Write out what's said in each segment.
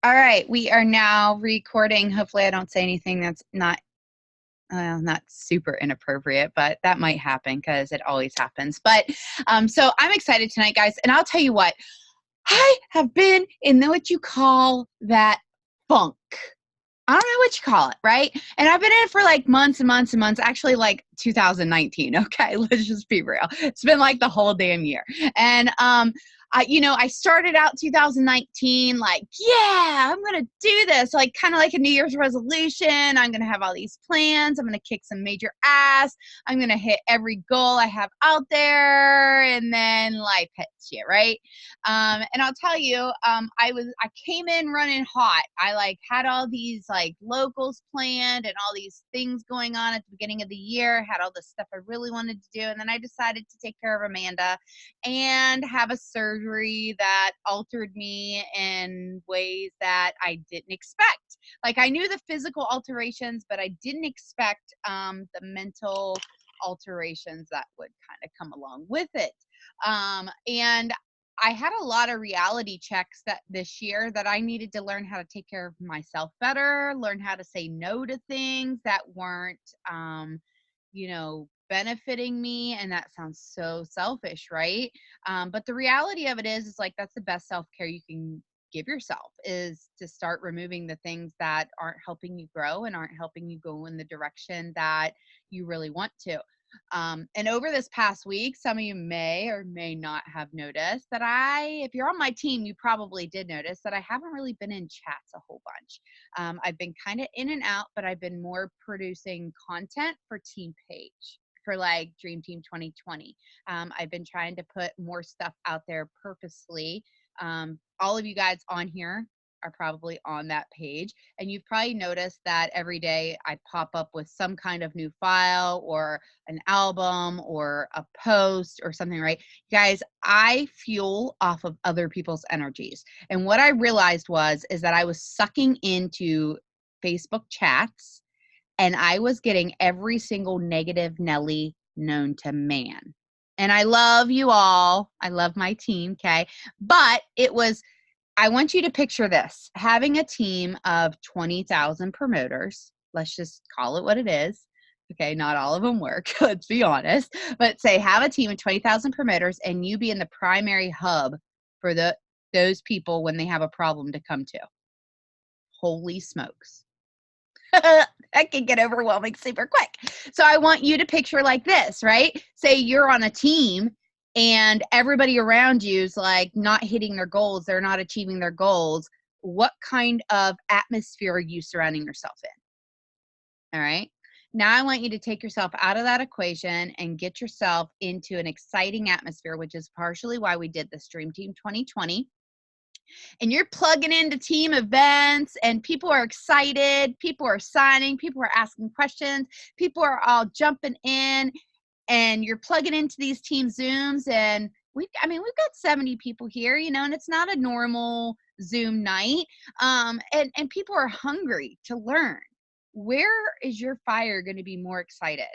All right, we are now recording. Hopefully, I don't say anything that's not super inappropriate, but that might happen because it always happens. But so I'm excited tonight, guys, and I'll tell you what, I have been in what you call that funk. I don't know what you call it, right? And I've been in it for like months and months and months, actually like 2019. Okay, let's just be real. It's been like the whole damn year. And I started out 2019 like, yeah, I'm gonna do this, like kind of like a New Year's resolution. I'm gonna have all these plans. I'm gonna kick some major ass. I'm gonna hit every goal I have out there, and then life hits you, right? And I'll tell you, I came in running hot. I like had all these like locals planned and all these things going on at the beginning of the year, had all the stuff I really wanted to do. And then I decided to take care of Amanda and have a surgery that altered me in ways that I didn't expect. Like I knew the physical alterations, but I didn't expect the mental alterations that would kind of come along with it. And I had a lot of reality checks that this year that I needed to learn how to take care of myself better, learn how to say no to things that weren't, benefiting me. And that sounds so selfish, right? But the reality of it is like that's the best self care you can give yourself is to start removing the things that aren't helping you grow and aren't helping you go in the direction that you really want to. And over this past week, some of you may or may not have noticed that if you're on my team, you probably did notice that I haven't really been in chats a whole bunch. I've been kind of in and out, but I've been more producing content for Team Page for like Dream Team 2020. I've been trying to put more stuff out there purposely. All of you guys on here are probably on that page. And you've probably noticed that every day I pop up with some kind of new file or an album or a post or something, right? Guys, I fuel off of other people's energies. And what I realized is that I was sucking into Facebook chats and I was getting every single negative Nelly known to man. And I love you all. I love my team, okay? But I want you to picture this, having a team of 20,000 promoters. Let's just call it what it is. Okay, not all of them work, let's be honest. But say have a team of 20,000 promoters and you be in the primary hub for those people when they have a problem to come to. Holy smokes. That can get overwhelming super quick. So I want you to picture like this, right? Say you're on a team and everybody around you is like not hitting their goals, they're not achieving their goals. What kind of atmosphere are you surrounding yourself in? All right. Now I want you to take yourself out of that equation and get yourself into an exciting atmosphere, which is partially why we did this Dream Team 2020. And you're plugging into team events and people are excited, people are signing, people are asking questions, people are all jumping in, and you're plugging into these team Zooms. And we've got 70 people here, and it's not a normal Zoom night. And people are hungry to learn. Where is your fire going to be more excited?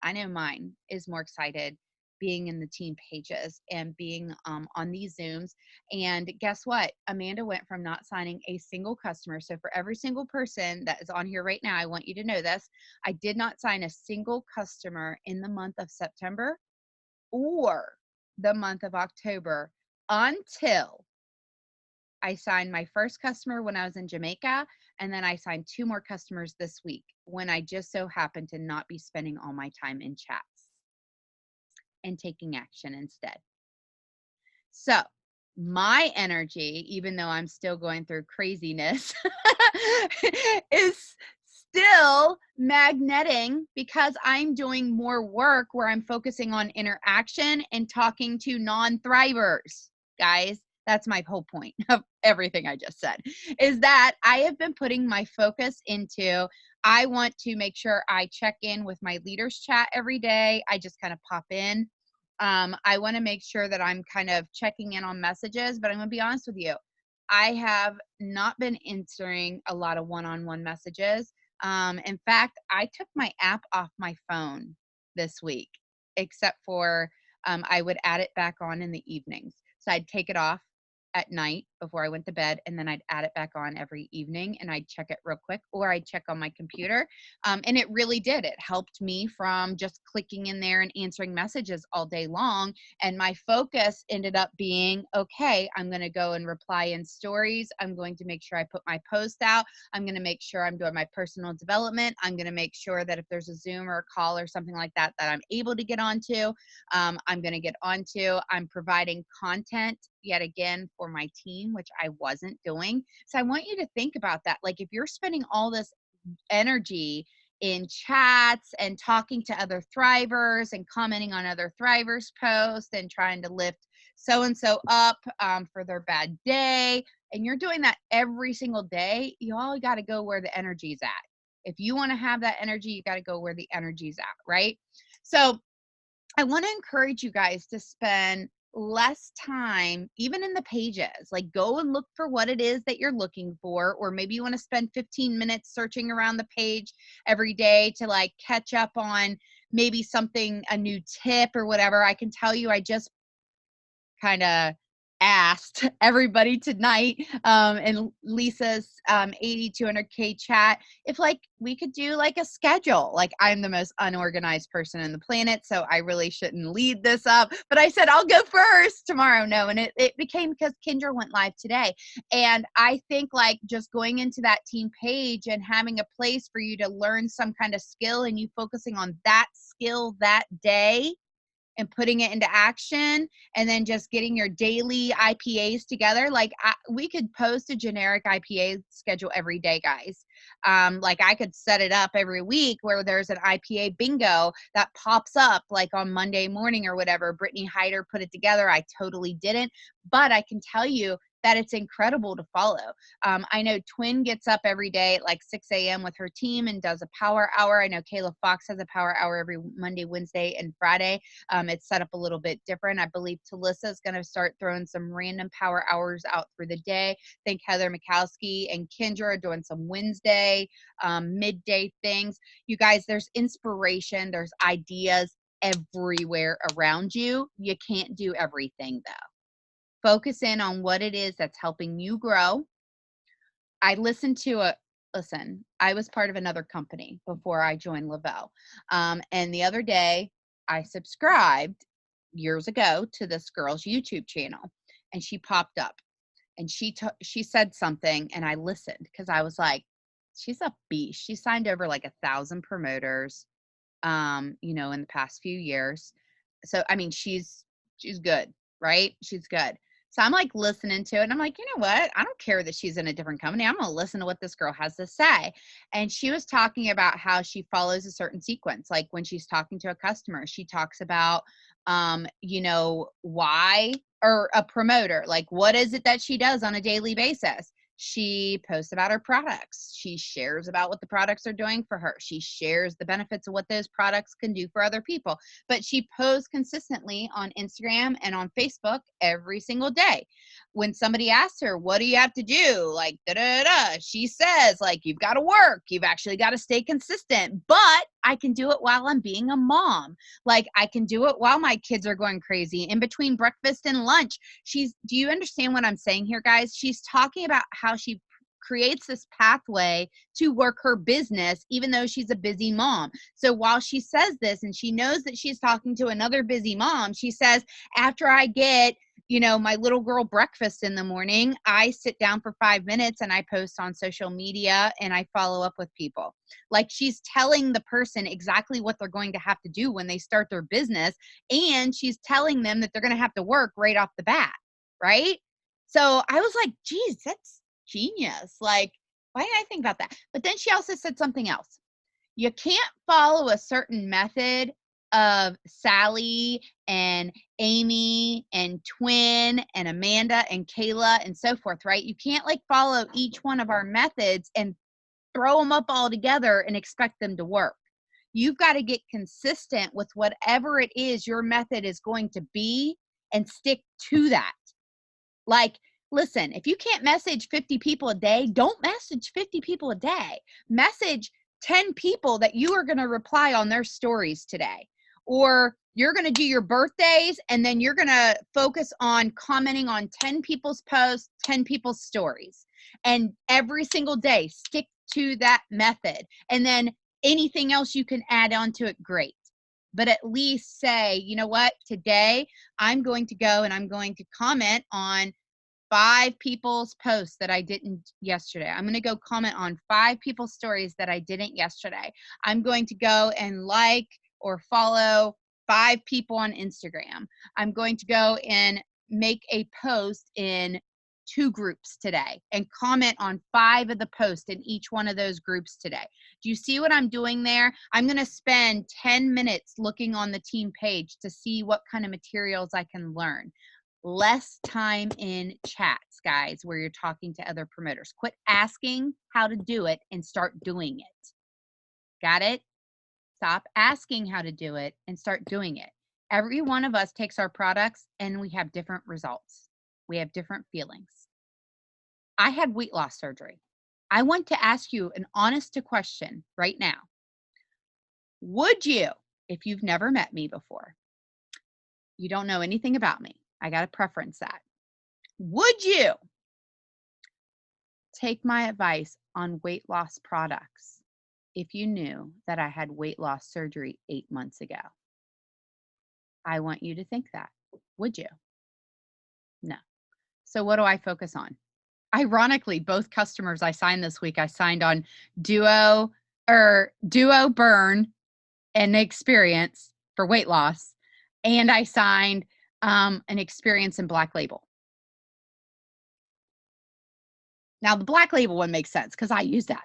I know mine is more excited being in the team pages and being on these Zooms. And guess what? Amanda went from not signing a single customer. So for every single person that is on here right now, I want you to know this. I did not sign a single customer in the month of September or the month of October until I signed my first customer when I was in Jamaica. And then I signed 2 more customers this week when I just so happened to not be spending all my time in chats and taking action instead. So my energy, even though I'm still going through craziness, is still magneting because I'm doing more work where I'm focusing on interaction and talking to non-thrivers. Guys, that's my whole point of everything I just said, is that I have been putting my focus into, I want to make sure I check in with my leaders chat every day. I just kind of pop in. I want to make sure that I'm kind of checking in on messages, but I'm going to be honest with you. I have not been answering a lot of one-on-one messages. In fact, I took my app off my phone this week, except for I would add it back on in the evenings. So I'd take it off at night before I went to bed, and then I'd add it back on every evening, and I'd check it real quick, or I'd check on my computer. And it really did. It helped me from just clicking in there and answering messages all day long. And my focus ended up being, okay, I'm going to go and reply in stories. I'm going to make sure I put my post out. I'm going to make sure I'm doing my personal development. I'm going to make sure that if there's a Zoom or a call or something like that, that I'm able to get onto, I'm going to get onto. I'm providing content yet again for my team, which I wasn't doing. So I want you to think about that. Like, if you're spending all this energy in chats and talking to other thrivers and commenting on other thrivers posts and trying to lift so and so up for their bad day, and you're doing that every single day, you all got to go where the energy's at. If you want to have that energy, you got to go where the energy's at, right? So I want to encourage you guys to spend less time even in the pages. Like, go and look for what it is that you're looking for, or maybe you want to spend 15 minutes searching around the page every day to like catch up on maybe something, a new tip or whatever. I can tell you, I just kind of asked everybody tonight in Lisa's 8200K chat if like we could do like a schedule. Like, I'm the most unorganized person on the planet, so I really shouldn't lead this up, but I said I'll go first tomorrow. No, and it became because Kendra went live today. And I think like just going into that team page and having a place for you to learn some kind of skill, and you focusing on that skill that day and putting it into action, and then just getting your daily IPAs together. Like, we could post a generic IPA schedule every day, guys. Like, I could set it up every week where there's an IPA bingo that pops up like on Monday morning or whatever. Brittany Hyder put it together. I totally didn't, but I can tell you that it's incredible to follow. I know Twin gets up every day at like 6 a.m. with her team and does a power hour. I know Kayla Fox has a power hour every Monday, Wednesday, and Friday. It's set up a little bit different. I believe Talissa is going to start throwing some random power hours out through the day. I think Heather Mikowski and Kendra are doing some Wednesday midday things. You guys, there's inspiration, there's ideas everywhere around you. You can't do everything though. Focus in on what it is that's helping you grow. I was part of another company before I joined Lavelle. And the other day I subscribed years ago to this girl's YouTube channel, and she popped up and she said something, and I listened because I was like, she's a beast. She signed over like 1,000 promoters, in the past few years. So, I mean, she's good, right? She's good. So I'm like listening to it, and I'm like, you know what? I don't care that she's in a different company. I'm going to listen to what this girl has to say. And she was talking about how she follows a certain sequence. Like, when she's talking to a customer, she talks about, why, or a promoter, like, what is it that she does on a daily basis? She posts about her products. She shares about what the products are doing for her. She shares the benefits of what those products can do for other people. But she posts consistently on Instagram and on Facebook every single day. When somebody asks her, what do you have to do? Like, da da da, she says, like, you've got to work. You've actually got to stay consistent. But I can do it while I'm being a mom. Like, I can do it while my kids are going crazy in between breakfast and lunch. Do you understand what I'm saying here, guys? She's talking about how she creates this pathway to work her business, even though she's a busy mom. So while she says this, and she knows that she's talking to another busy mom, she says, after I get my little girl breakfast in the morning, I sit down for 5 minutes and I post on social media and I follow up with people. Like, she's telling the person exactly what they're going to have to do when they start their business. And she's telling them that they're going to have to work right off the bat. Right. So I was like, geez, that's genius. Like, why didn't I think about that? But then she also said something else. You can't follow a certain method of Sally and Amy and Twin and Amanda and Kayla and so forth, right? You can't like follow each one of our methods and throw them up all together and expect them to work. You've got to get consistent with whatever it is your method is going to be and stick to that. Like, listen, if you can't message 50 people a day, don't message 50 people a day. Message 10 people that you are going to reply on their stories today. Or you're going to do your birthdays, and then you're going to focus on commenting on 10 people's posts, 10 people's stories. And every single day, stick to that method. And then anything else you can add on to it, great. But at least say, you know what, today I'm going to go and I'm going to comment on 5 people's posts that I didn't yesterday. I'm going to go comment on 5 people's stories that I didn't yesterday. I'm going to go and like or follow 5 people on Instagram. I'm going to go and make a post in 2 groups today and comment on 5 of the posts in each one of those groups today. Do you see what I'm doing there? I'm going to spend 10 minutes looking on the team page to see what kind of materials I can learn. Less time in chats, guys, where you're talking to other promoters. Quit asking how to do it and start doing it. Got it? Stop asking how to do it and start doing it. Every one of us takes our products and we have different results. We have different feelings. I had weight loss surgery. I want to ask you an honest question right now. Would you, if you've never met me before, you don't know anything about me, I got to preference that. Would you take my advice on weight loss products if you knew that I had weight loss surgery 8 months ago? I want you to think that. Would you? No. So what do I focus on? Ironically, both customers I signed this week, I signed on Duo Burn and Experience for weight loss, and I signed an Experience in Black Label. Now, the Black Label one makes sense because I use that.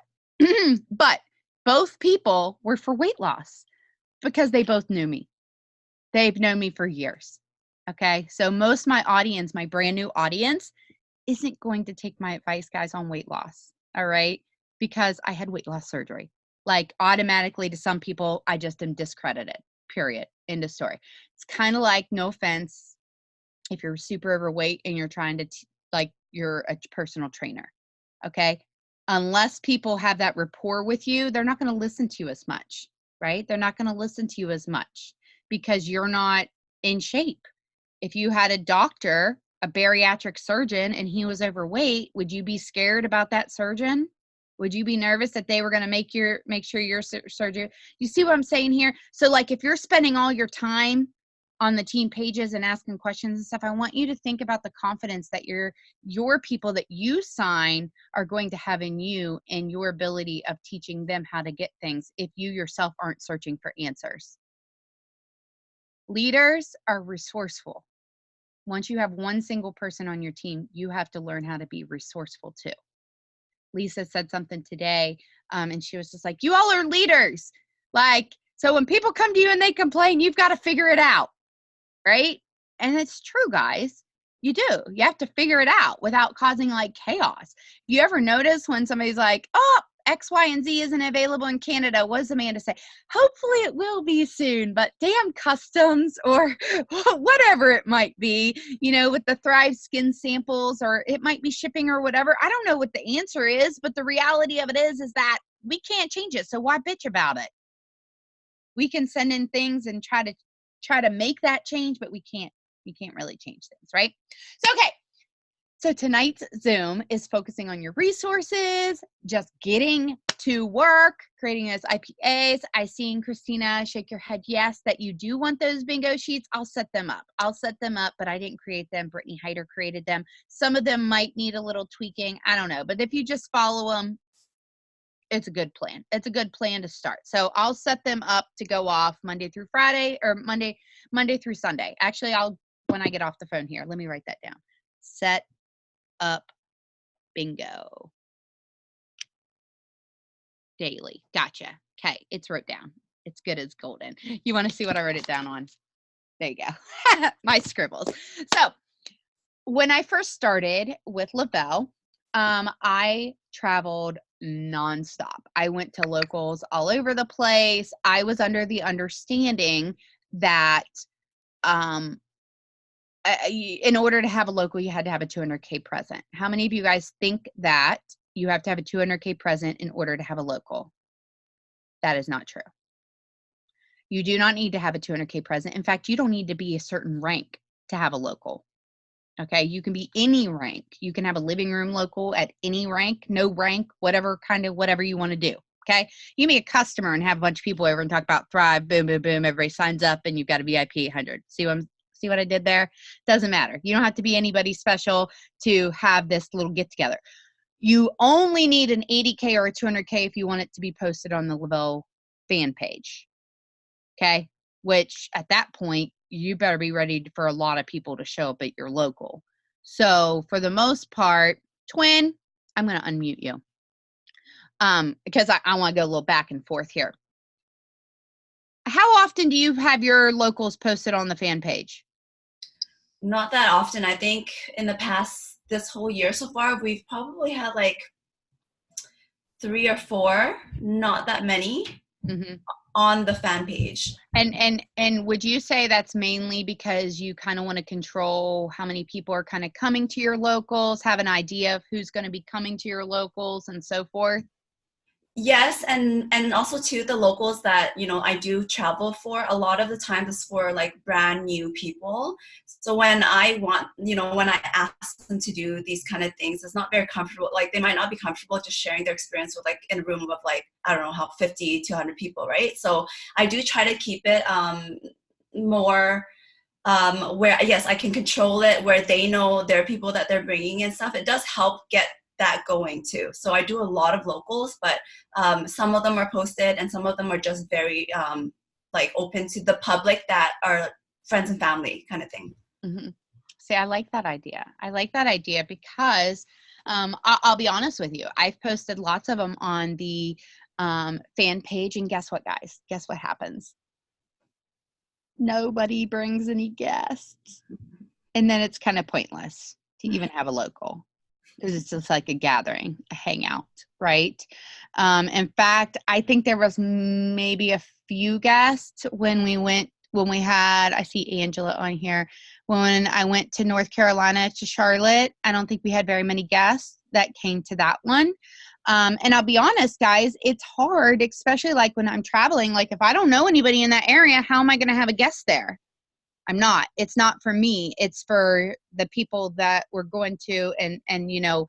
But both people were for weight loss because they both knew me. They've known me for years. Okay. So most of my audience, my brand new audience, isn't going to take my advice, guys, on weight loss. All right. Because I had weight loss surgery. Like automatically to some people, I just am discredited. Period. End of story. It's kind of like, no offense, if you're super overweight and you're trying to, like, you're a personal trainer. Okay. Unless people have that rapport with you, they're not going to listen to you as much, right? They're not going to listen to you as much because you're not in shape. If you had a doctor, a bariatric surgeon, and he was overweight, would you be scared about that surgeon? Would you be nervous that they were going to make sure your surgery? You see what I'm saying here? So like if you're spending all your time on the team pages and asking questions and stuff, I want you to think about the confidence that your people that you sign are going to have in you and your ability of teaching them how to get things if you yourself aren't searching for answers. Leaders are resourceful. Once you have one single person on your team, you have to learn how to be resourceful too. Lisa said something today, and she was just like, you all are leaders. Like, so when people come to you and they complain, you've got to figure it out. Right? And it's true, guys. You do. You have to figure it out without causing like chaos. You ever notice when somebody's like, oh, X, Y, and Z isn't available in Canada? What does Amanda say? Hopefully it will be soon, but damn customs or whatever it might be, with the Thrive skin samples, or it might be shipping or whatever. I don't know what the answer is, but the reality of it is that we can't change it. So why bitch about it? We can send in things and try to make that change, but we can't really change things, right? So, okay. So tonight's Zoom is focusing on your resources, just getting to work, creating those IPAs. I seen Christina shake your head yes, that you do want those bingo sheets. I'll set them up, but I didn't create them. Brittany Hyder created them. Some of them might need a little tweaking. I don't know. But if you just follow them, it's a good plan. It's a good plan to start. So I'll set them up to go off Monday through Friday, or Monday through Sunday. Actually, when I get off the phone here, let me write that down. Set up bingo daily. Gotcha. Okay. It's wrote down. It's good as golden. You want to see what I wrote it down on? There you go. My scribbles. So when I first started with Lavelle, I traveled nonstop. I went to locals all over the place. I was under the understanding that in order to have a local, you had to have a 200K present. How many of you guys think that you have to have a 200K present in order to have a local? That is not true. You do not need to have a 200K present. In fact, you don't need to be a certain rank to have a local. Okay. You can be any rank. You can have a living room local at any rank, no rank, whatever whatever you want to do. Okay. You can be a customer and have a bunch of people over and talk about Thrive. Boom, boom, boom. Everybody signs up and you've got a VIP 800. See what I did there? Doesn't matter. You don't have to be anybody special to have this little get together. You only need an 80K or a 200K if you want it to be posted on the Lavelle fan page. Okay. Which at that point, you better be ready for a lot of people to show up at your local. So for the most part, Twin, I'm going to unmute you because I want to go a little back and forth here. How often do you have your locals posted on the fan page? Not that often. I think in the past, this whole year so far, we've probably had like 3 or 4, not that many, on the fan page. And would you say that's mainly because you kind of want to control how many people are kind of coming to your locals, have an idea of who's going to be coming to your locals and so forth? Yes, and also too, the locals that, you know, I do travel for, a lot of the time is for like brand new people. So when I want, you know, when I ask them to do these kind of things, it's not very comfortable. Like they might not be comfortable just sharing their experience with like in a room of like, I don't know how 50 to 100 people, right? So I do try to keep it more where, yes, I can control it, where they know there are people that they're bringing and stuff. It does help get that going too. So I do a lot of locals, but some of them are posted and some of them are just very like open to the public that are friends and family kind of thing. Mm-hmm. See, I like that idea. I like that idea because I'll be honest with you. I've posted lots of them on the fan page, and guess what, guys? Guess what happens? Nobody brings any guests. And then it's kind of pointless to even have a local because it's just like a gathering, a hangout, right? In fact, I think there was maybe a few guests when we had, I see Angela on here, when I went to North Carolina to Charlotte. I don't think we had very many guests that came to that one. And I'll be honest, guys, it's hard, especially like when I'm traveling. Like if I don't know anybody in that area, how am I going to have a guest there? I'm not. It's not for me. It's for the people that we're going to and you know,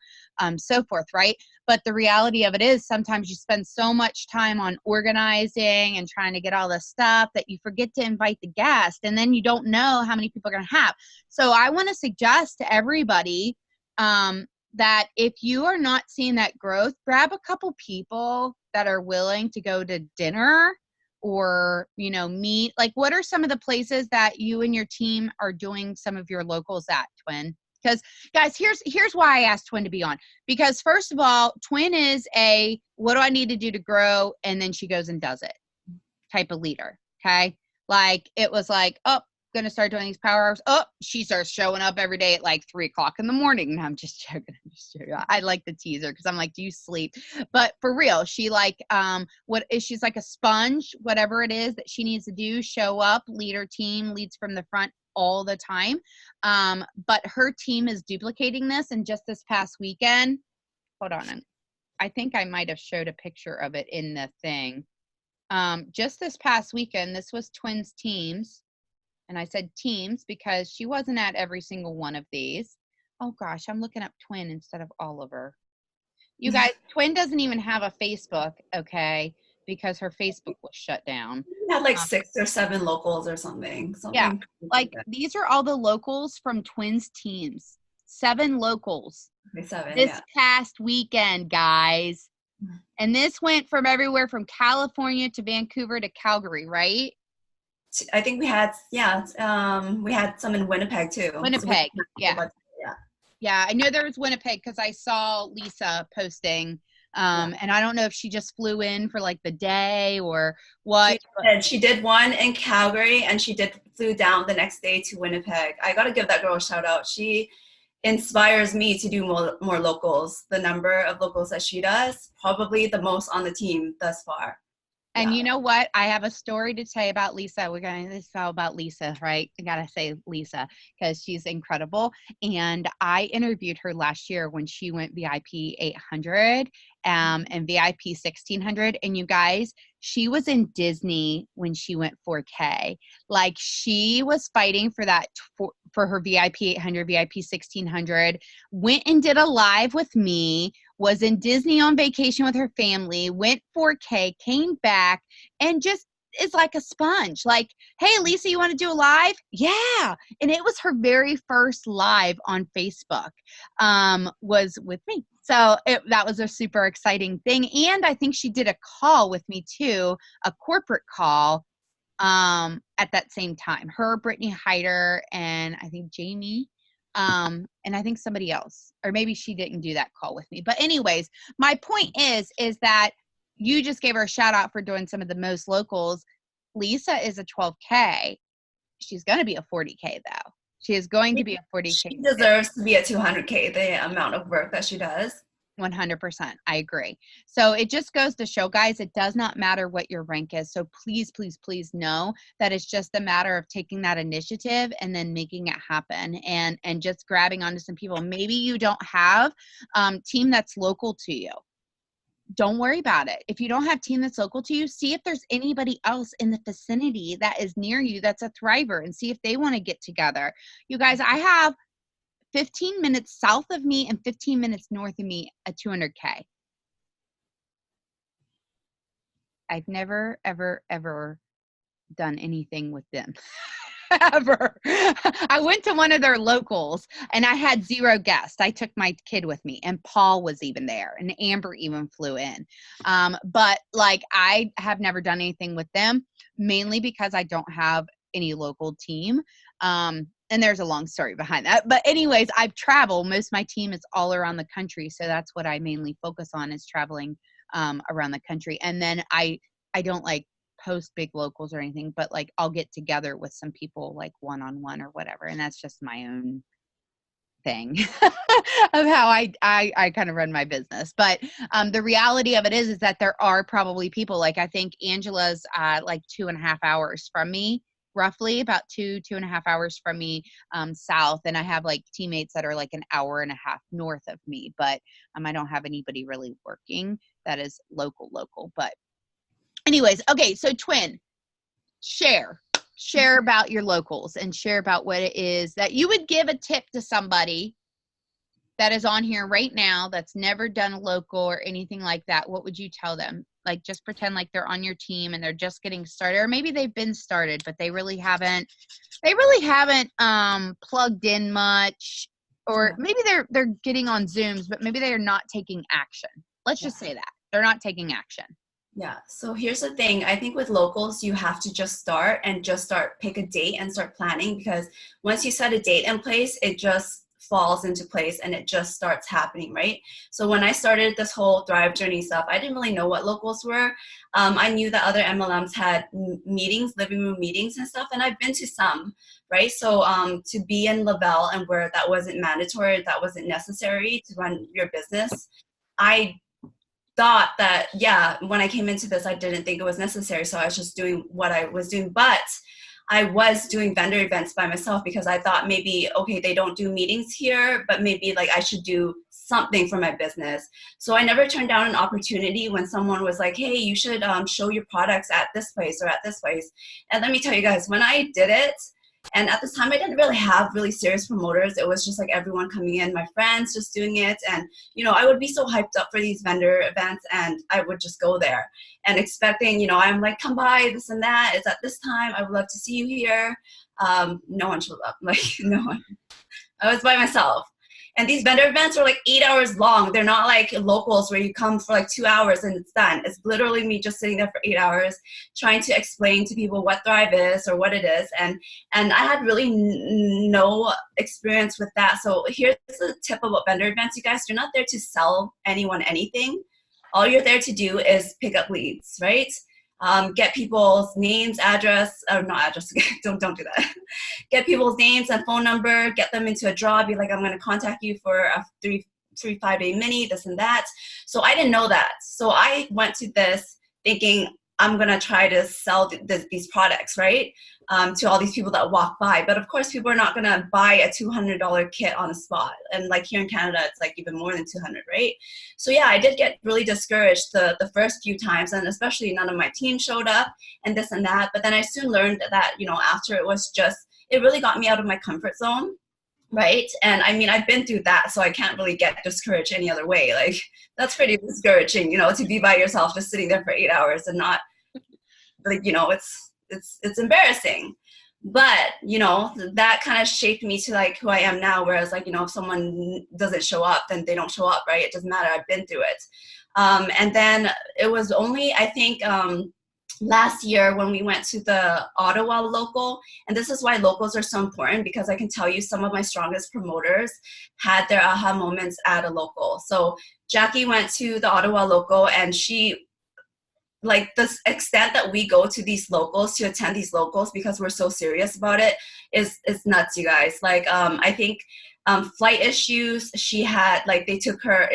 so forth, right? But the reality of it is sometimes you spend so much time on organizing and trying to get all this stuff that you forget to invite the guest, and then you don't know how many people are going to have. So I want to suggest to everybody that if you are not seeing that growth, grab a couple people that are willing to go to dinner or, you know, meet. Like, what are some of the places that you and your team are doing some of your locals at, Twin? Because guys, here's why I asked Twin to be on. Because first of all, Twin is a what do I need to do to grow, and then she goes and does it type of leader. Okay. Like it was like, oh, gonna start doing these power hours. Oh, she starts showing up every day at like 3:00 in the morning. And I'm just joking. I like the teaser because I'm like, do you sleep? But for real, she like she's like a sponge, whatever it is that she needs to do, show up, lead her team, leads from the front all the time. But her team is duplicating this. And just this past weekend, hold on, I think I might have showed a picture of it in the thing. Just this past weekend, this was Twins teams. And I said teams because she wasn't at every single one of these. Oh gosh, I'm looking up Twin instead of Oliver. You guys, Twin doesn't even have a Facebook, okay, because her Facebook was shut down. We had like 6 or 7 locals or something. Yeah, like these are all the locals from Twins teams. 7 locals. Okay, 7, this past weekend, guys. And this went from everywhere from California to Vancouver to Calgary, right? I think we had, we had some in Winnipeg too. Winnipeg, yeah. Yeah, I know there was Winnipeg because I saw Lisa posting. And I don't know if she just flew in for like the day or what. She did one in Calgary and she flew down the next day to Winnipeg. I got to give that girl a shout out. She inspires me to do more locals. The number of locals that she does, probably the most on the team thus far. And Yeah. you know what? I have a story to tell you about Lisa. We're going to, this is all about Lisa, right? I got to say Lisa because she's incredible. And I interviewed her last year when she went VIP 800 and VIP 1600. And you guys, she was in Disney when she went 4K. Like she was fighting for that for her VIP 800, VIP 1600, went and did a live with me, was in Disney on vacation with her family, went 4K, came back, and just is like a sponge. Like, hey, Lisa, you want to do a live? Yeah. And it was her very first live on Facebook, was with me. So that was a super exciting thing. And I think she did a call with me too, a corporate call at that same time. Her, Brittany Hyder, and I think Jamie, and I think somebody else, or maybe she didn't do that call with me. But anyways, my point is that you just gave her a shout out for doing some of the most locals. Lisa is a 12K. She's going to be a 40K though. She is going to be a 40K. She deserves to be a 200K, the amount of work that she does. 100%. I agree. So it just goes to show, guys, it does not matter what your rank is. So please, please, please know that it's just a matter of taking that initiative and then making it happen and just grabbing onto some people. Maybe you don't have team that's local to you. Don't worry about it. If you don't have team that's local to you, see if there's anybody else in the vicinity that is near you that's a thriver and see if they want to get together. You guys, I have 15 minutes south of me and 15 minutes north of me, a 200K. I've never, ever, ever done anything with them. Ever. I went to one of their locals and I had 0 guests. I took my kid with me and Paul was even there and Amber even flew in. But like I have never done anything with them, mainly because I don't have any local team. And there's a long story behind that. But anyways, I've traveled. Most of my team is all around the country. So that's what I mainly focus on is traveling around the country. And then I don't like post big locals or anything, but like I'll get together with some people like one-on-one or whatever. And that's just my own thing of how I kind of run my business. But the reality of it is that there are probably people like, I think Angela's like 2.5 hours from me, roughly about 2.5 hours from me south. And I have like teammates that are like an hour and a half north of me, but I don't have anybody really working that is local. But anyways, okay, so Twin, share about your locals and share about what it is that you would give a tip to somebody that is on here right now that's never done a local or anything like that. What would you tell them? Like just pretend like they're on your team and they're just getting started, or maybe they've been started but they really haven't plugged in much, or Yeah. maybe they're getting on Zooms but maybe they are not taking action. Let's just say that they're not taking action. Yeah. So here's the thing. I think with locals, you have to just pick a date and start planning, because once you set a date in place, it just falls into place and it just starts happening, right? So when I started this whole Thrive Journey stuff, I didn't really know what locals were. I knew that other MLMs had meetings, living room meetings and stuff, and I've been to some, right? So to be in Lavelle and where that wasn't mandatory, that wasn't necessary to run your business, I thought that, yeah, when I came into this, I didn't think it was necessary. So I was just doing what I was doing. But I was doing vendor events by myself because I thought maybe, okay, they don't do meetings here, but maybe like I should do something for my business. So I never turned down an opportunity when someone was like, hey, you should show your products at this place or at this place. And let me tell you guys, when I did it, and at this time, I didn't really have really serious promoters. It was just like everyone coming in, my friends just doing it. And, you know, I would be so hyped up for these vendor events and I would just go there and expecting, you know, I'm like, come by, this and that. It's at this time. I would love to see you here. No one showed up, like no one. I was by myself. And these vendor events are like 8 hours long. They're not like locals where you come for like 2 hours and it's done. It's literally me just sitting there for 8 hours trying to explain to people what Thrive is or what it is. And I had really no experience with that. So here's the tip about vendor events, you guys. You're not there to sell anyone anything. All you're there to do is pick up leads, right? Get people's names, address, or not address, don't do that. Get people's names and phone number, get them into a draw, be like, I'm going to contact you for a 5-day mini, this and that. So I didn't know that. So I went to this thinking I'm going to try to sell these products, right? To all these people that walk by. But of course, people are not going to buy a $200 kit on the spot. And like here in Canada, it's like even more than 200, right? So yeah, I did get really discouraged the first few times, and especially none of my team showed up and this and that. But then I soon learned that, after it really got me out of my comfort zone. Right. And I mean, I've been through that, so I can't really get discouraged any other way. Like, that's pretty discouraging, to be by yourself, just sitting there for 8 hours and not, like, it's embarrassing. But, that kind of shaped me to like who I am now. Whereas like, if someone doesn't show up, then they don't show up, right? It doesn't matter. I've been through it. And then it was only, I think, last year when we went to the Ottawa local, and this is why locals are so important, because I can tell you some of my strongest promoters had their aha moments at a local. So Jackie went to the Ottawa local, and she, like, the extent that we go to these locals, to attend these locals, because we're so serious about it, is nuts, you guys. Like, I think flight issues, she had, like, they took her,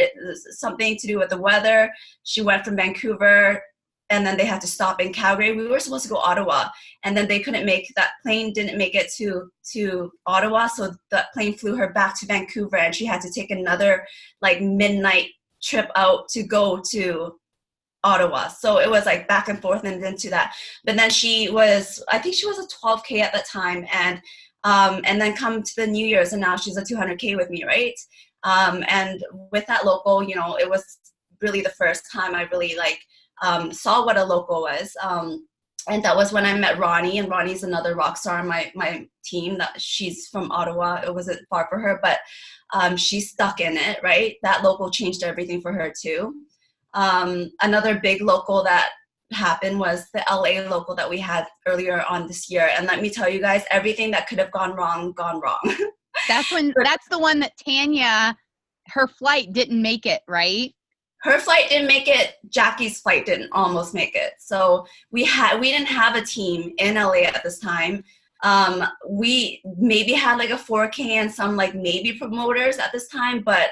something to do with the weather. She went from Vancouver, and then they had to stop in Calgary. We were supposed to go Ottawa, and then they couldn't make, that plane didn't make it to Ottawa, so that plane flew her back to Vancouver, and she had to take another like midnight trip out to go to Ottawa. So it was like back and forth and into that. But then I think she was a 12K at that time, and then come to the New Year's, and now she's a 200K with me, right? And with that local, it was really the first time I really like saw what a local was. And that was when I met Ronnie, and Ronnie's another rock star on my team. That she's from Ottawa. It wasn't far for her, but she's stuck in it, right? That local changed everything for her too. Another big local that happened was the LA local that we had earlier on this year. And let me tell you guys, everything that could have gone wrong. That's the one that Tanya, her flight didn't make it, right? Her flight didn't make it. Jackie's flight didn't almost make it. So we didn't have a team in LA at this time. We maybe had like a 4K and some like maybe promoters at this time, but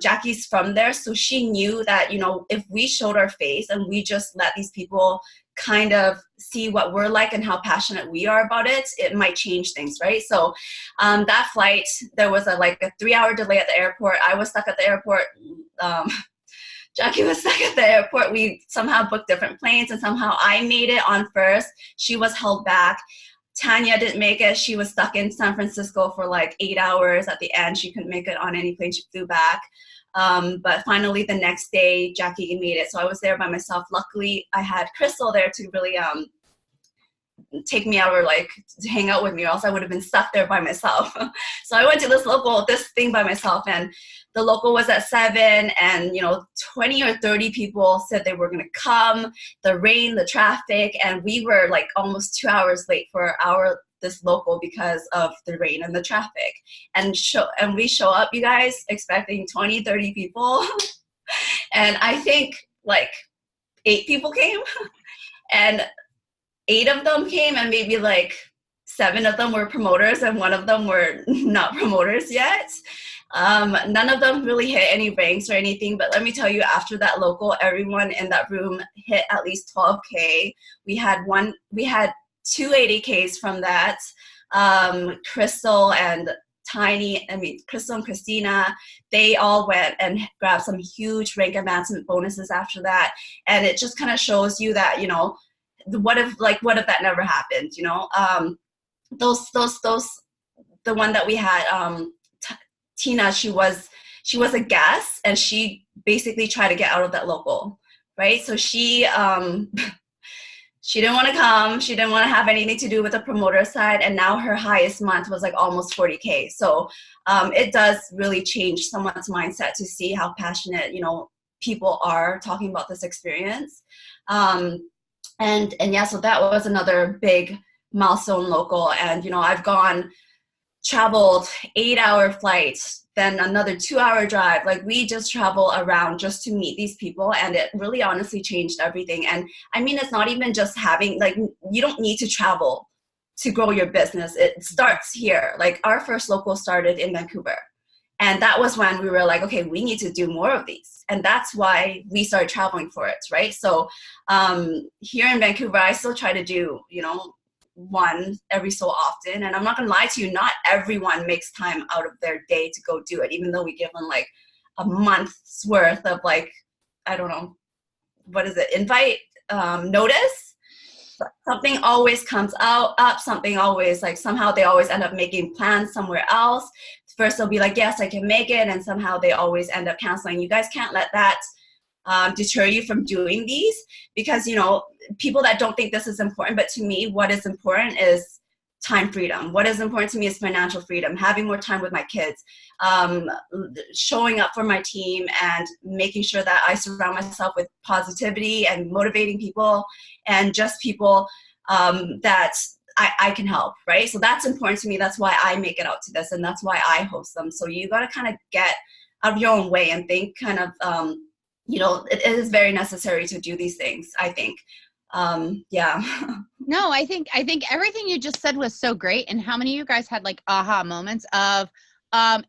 Jackie's from there, so she knew that, if we showed our face and we just let these people kind of see what we're like and how passionate we are about it, it might change things, right? So that flight, there was a 3-hour delay at the airport. I was stuck at the airport. Jackie was stuck at the airport. We somehow booked different planes, and somehow I made it on first. She was held back. Tanya didn't make it. She was stuck in San Francisco for like 8 hours. At the end, she couldn't make it on any plane. She flew back. But finally, the next day, Jackie made it. So I was there by myself. Luckily, I had Crystal there to really take me out, or like to hang out with me, or else I would have been stuck there by myself. So I went to this thing by myself, and the local was at 7, and 20 or 30 people said they were going to come. The rain, the traffic, and we were like almost 2 hours late for this local because of the rain and the traffic. And we show up, you guys, expecting 20, 30 people, and I think like 8 people came, and 8 of them came, and maybe like 7 of them were promoters, and 1 of them were not promoters yet. None of them really hit any ranks or anything, but let me tell you, after that local, everyone in that room hit at least 12K. We had 2 80Ks from that. Crystal and Crystal and Christina, they all went and grabbed some huge rank advancement bonuses after that. And it just kind of shows you that, what if that never happened, the one that we had, Tina, she was a guest, and she basically tried to get out of that local, right? So she didn't want to come. She didn't want to have anything to do with the promoter side. And now her highest month was like almost 40K. So it does really change someone's mindset to see how passionate, people are talking about this experience. And yeah, so that was another big milestone local. And, I've traveled 8-hour flights, then another 2-hour drive. Like, we just travel around just to meet these people, and it really honestly changed everything. And I mean, it's not even just having, like, you don't need to travel to grow your business. It starts here. Like, our first local started in Vancouver, And that was when we were like, okay, we need to do more of these. And that's why we started traveling for it, right? So here in Vancouver, I still try to do, one every so often. And I'm not going to lie to you, not everyone makes time out of their day to go do it, even though we give them like a month's worth of like, I don't know, what is it, invite notice. Something always comes up, something always like somehow they always end up making plans somewhere else. First they'll be like, yes, I can make it, and somehow they always end up canceling. You guys can't let that deter you from doing these, because people that don't think this is important, but to me what is important is time freedom. What is important to me is financial freedom, having more time with my kids, showing up for my team, and making sure that I surround myself with positivity and motivating people, and just people that I can help, right? So that's important to me. That's why I make it out to this, and that's why I host them. So you got to kind of get out of your own way and think kind of, it is very necessary to do these things, I think. Yeah. No, I think everything you just said was so great. And how many of you guys had like aha moments of,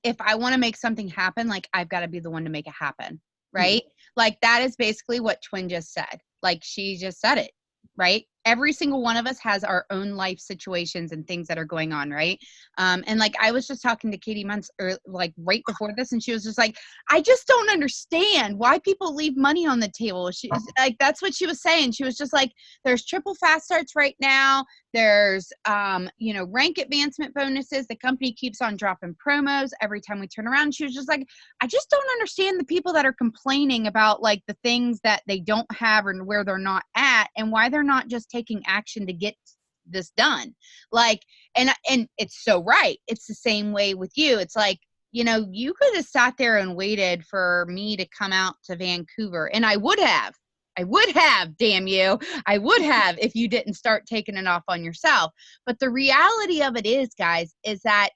if I want to make something happen, like I've got to be the one to make it happen, right? Like that is basically what Twin just said. Like she just said it, right? Every single one of us has our own life situations and things that are going on, right? And like I was just talking to Katie months or like right before this, and she was just like, I just don't understand why people leave money on the table. She's like, that's what she was saying. She was just like, there's triple fast starts right now. There's, rank advancement bonuses. The company keeps on dropping promos every time we turn around. She was just like, I just don't understand the people that are complaining about like the things that they don't have and where they're not at, and why they're not just taking action to get this done. Like, and it's so right. It's the same way with you. It's like, you could have sat there and waited for me to come out to Vancouver, and I would have, damn you. I would have, if you didn't start taking it off on yourself. But the reality of it is, guys, is that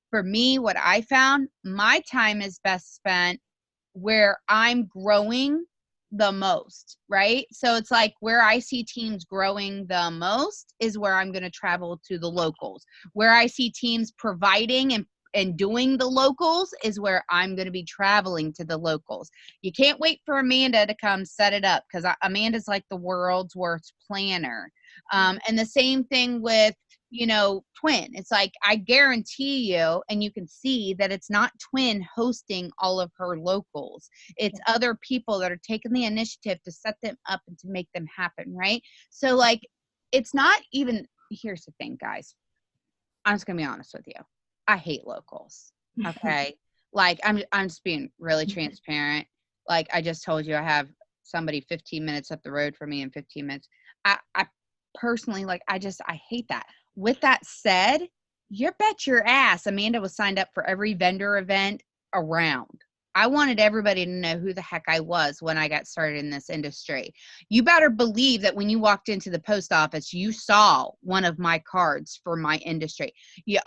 for me, what I found, my time is best spent where I'm growing the most, right? So it's like where I see teams growing the most is where I'm going to travel to the locals. Where I see teams providing and doing the locals is where I'm going to be traveling to the locals. You can't wait for Amanda to come set it up, because Amanda's like the world's worst planner. And the same thing with, Twin. It's like, I guarantee you, and you can see that it's not Twin hosting all of her locals. It's other people that are taking the initiative to set them up and to make them happen, right? So like, it's not even, here's the thing, guys. I'm just going to be honest with you. I hate locals. Okay. Like I'm just being really transparent. Like I just told you, I have somebody 15 minutes up the road from me in 15 minutes. I personally, like, I hate that. With that said, you bet your ass Amanda was signed up for every vendor event around. I wanted everybody to know who the heck I was when I got started in this industry. You better believe that when you walked into the post office, you saw one of my cards for my industry.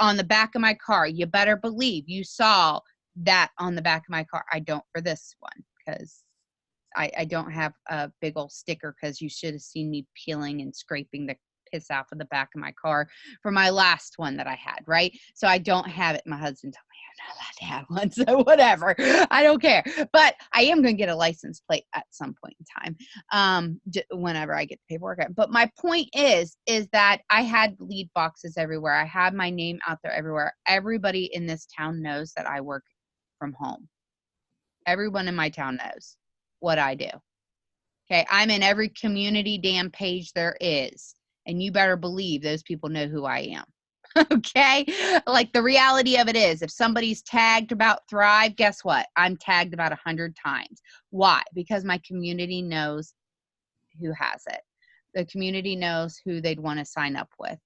On the back of my car, you better believe you saw that on the back of my car. I don't for this one, because I don't have a big old sticker, because you should have seen me peeling and scraping the piss off of the back of my car for my last one that I had, right? So I don't have it. My husband told me I'm not allowed to have one, so whatever. I don't care. But I am going to get a license plate at some point in time, whenever I get the paperwork. But my point is that I had lead boxes everywhere. I had my name out there everywhere. Everybody in this town knows that I work from home. Everyone in my town knows what I do. Okay, I'm in every community damn page there is. And you better believe those people know who I am. Okay? Like the reality of it is, if somebody's tagged about Thrive, guess what? I'm tagged about 100 times. Why? Because my community knows who has it. The community knows who they'd want to sign up with,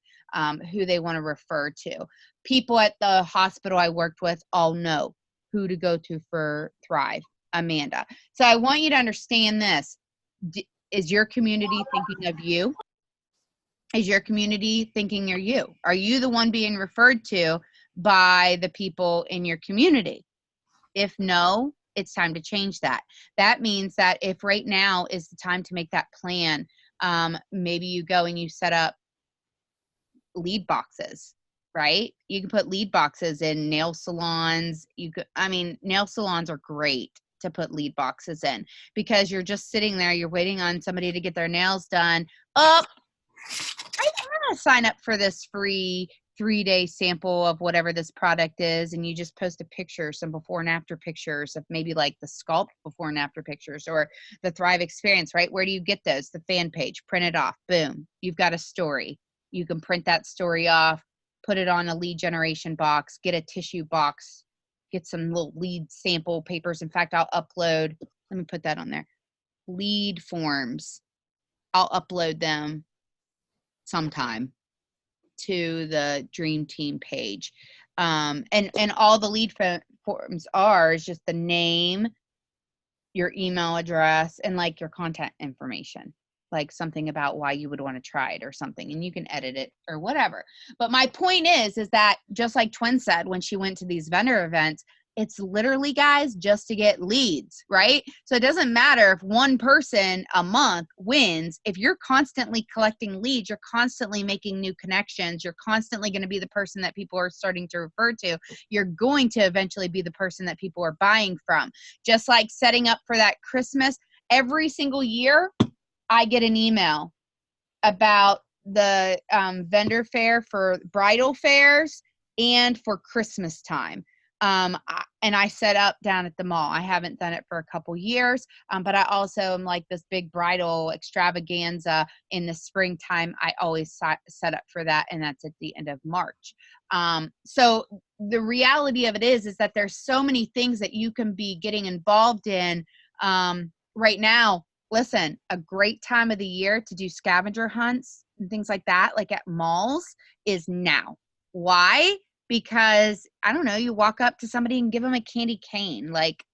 who they want to refer to. People at the hospital I worked with all know who to go to for Thrive, Amanda. So I want you to understand this. Is your community thinking of you? Is your community thinking of you? Are you the one being referred to by the people in your community? If no, it's time to change that. That means that if right now is the time to make that plan, maybe you go and you set up lead boxes. right? You can put lead boxes in nail salons. Nail salons are great to put lead boxes in because you're just sitting there, you're waiting on somebody to get their nails done. Oh, I want to sign up for this free 3-day sample of whatever this product is, and you just post a picture, some before and after pictures of maybe like the Sculpt before and after pictures or the Thrive experience, right? Where do you get those? The fan page, print it off, boom, you've got a story. You can print that story off, put it on a lead generation box, get a tissue box, get some little lead sample papers. In fact, I'll upload, let me put that on there, lead forms. I'll upload them sometime to the Dream Team page. And all the lead forms are is just the name, your email address, and like your contact information, like something about why you would want to try it or something, and you can edit it or whatever. But my point is that just like Twin said when she went to these vendor events, it's literally, guys, just to get leads, right? So it doesn't matter if one person a month wins. If you're constantly collecting leads, you're constantly making new connections, you're constantly going to be the person that people are starting to refer to. You're going to eventually be the person that people are buying from. Just like setting up for that Christmas, every single year, I get an email about the vendor fair for bridal fairs and for Christmas time. And I set up down at the mall. I haven't done it for a couple years, but I also am like this big bridal extravaganza in the springtime. I always set up for that, and that's at the end of March. So the reality of it is that there's so many things that you can be getting involved in right now. Listen, a great time of the year to do scavenger hunts and things like that, like at malls, is now. Why? Because, I don't know, you walk up to somebody and give them a candy cane. Like,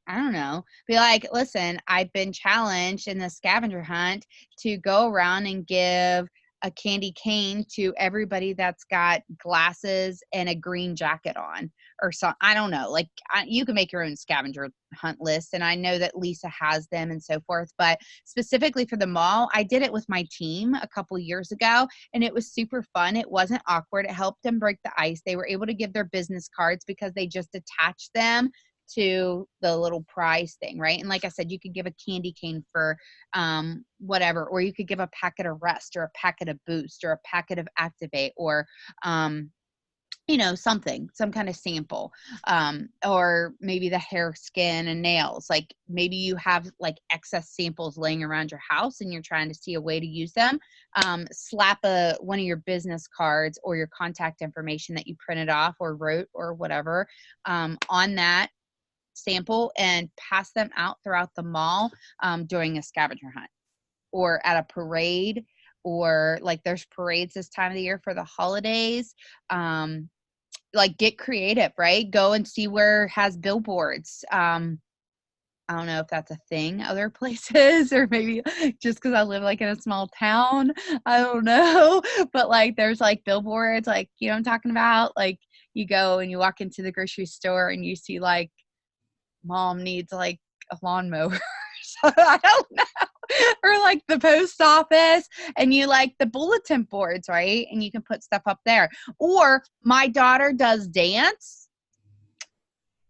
I don't know, be like, listen, I've been challenged in the scavenger hunt to go around and give a candy cane to everybody that's got glasses and a green jacket on or so. I don't know. Like, you can make your own scavenger hunt list. And I know that Lisa has them and so forth, but specifically for the mall, I did it with my team a couple years ago, and it was super fun. It wasn't awkward. It helped them break the ice. They were able to give their business cards because they just attached them to the little prize thing, right? And like I said, you could give a candy cane for whatever, or you could give a packet of Rest or a packet of Boost or a packet of Activate or something, some kind of sample, or maybe the hair, skin, and nails. Like maybe you have like excess samples laying around your house and you're trying to see a way to use them. Slap one of your business cards or your contact information that you printed off or wrote or whatever on that sample and pass them out throughout the mall during a scavenger hunt or at a parade, or like there's parades this time of the year for the holidays. Like get creative, right? Go and see where has billboards. I don't know if that's a thing other places, or maybe just because I live like in a small town. I don't know. But like there's like billboards, like, you know what I'm talking about? Like you go and you walk into the grocery store and you see like mom needs like a lawnmower. So I don't know. Or like the post office, and you like the bulletin boards, right? And you can put stuff up there. Or my daughter does dance.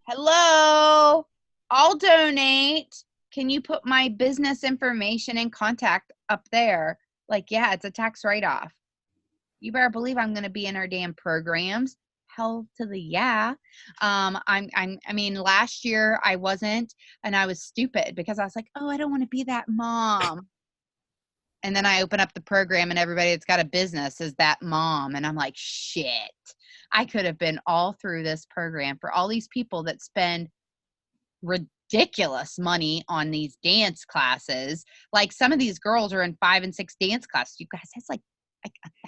Hello, I'll donate. Can you put my business information and contact up there? Like, yeah, it's a tax write-off. You better believe I'm going to be in our damn programs. Hell to the yeah. I mean, last year I wasn't, and I was stupid because I was like, oh, I don't want to be that mom. And then I open up the program and everybody that's got a business is that mom. And I'm like, shit, I could have been all through this program for all these people that spend ridiculous money on these dance classes. Like some of these girls are in 5 and 6 dance classes. You guys, that's like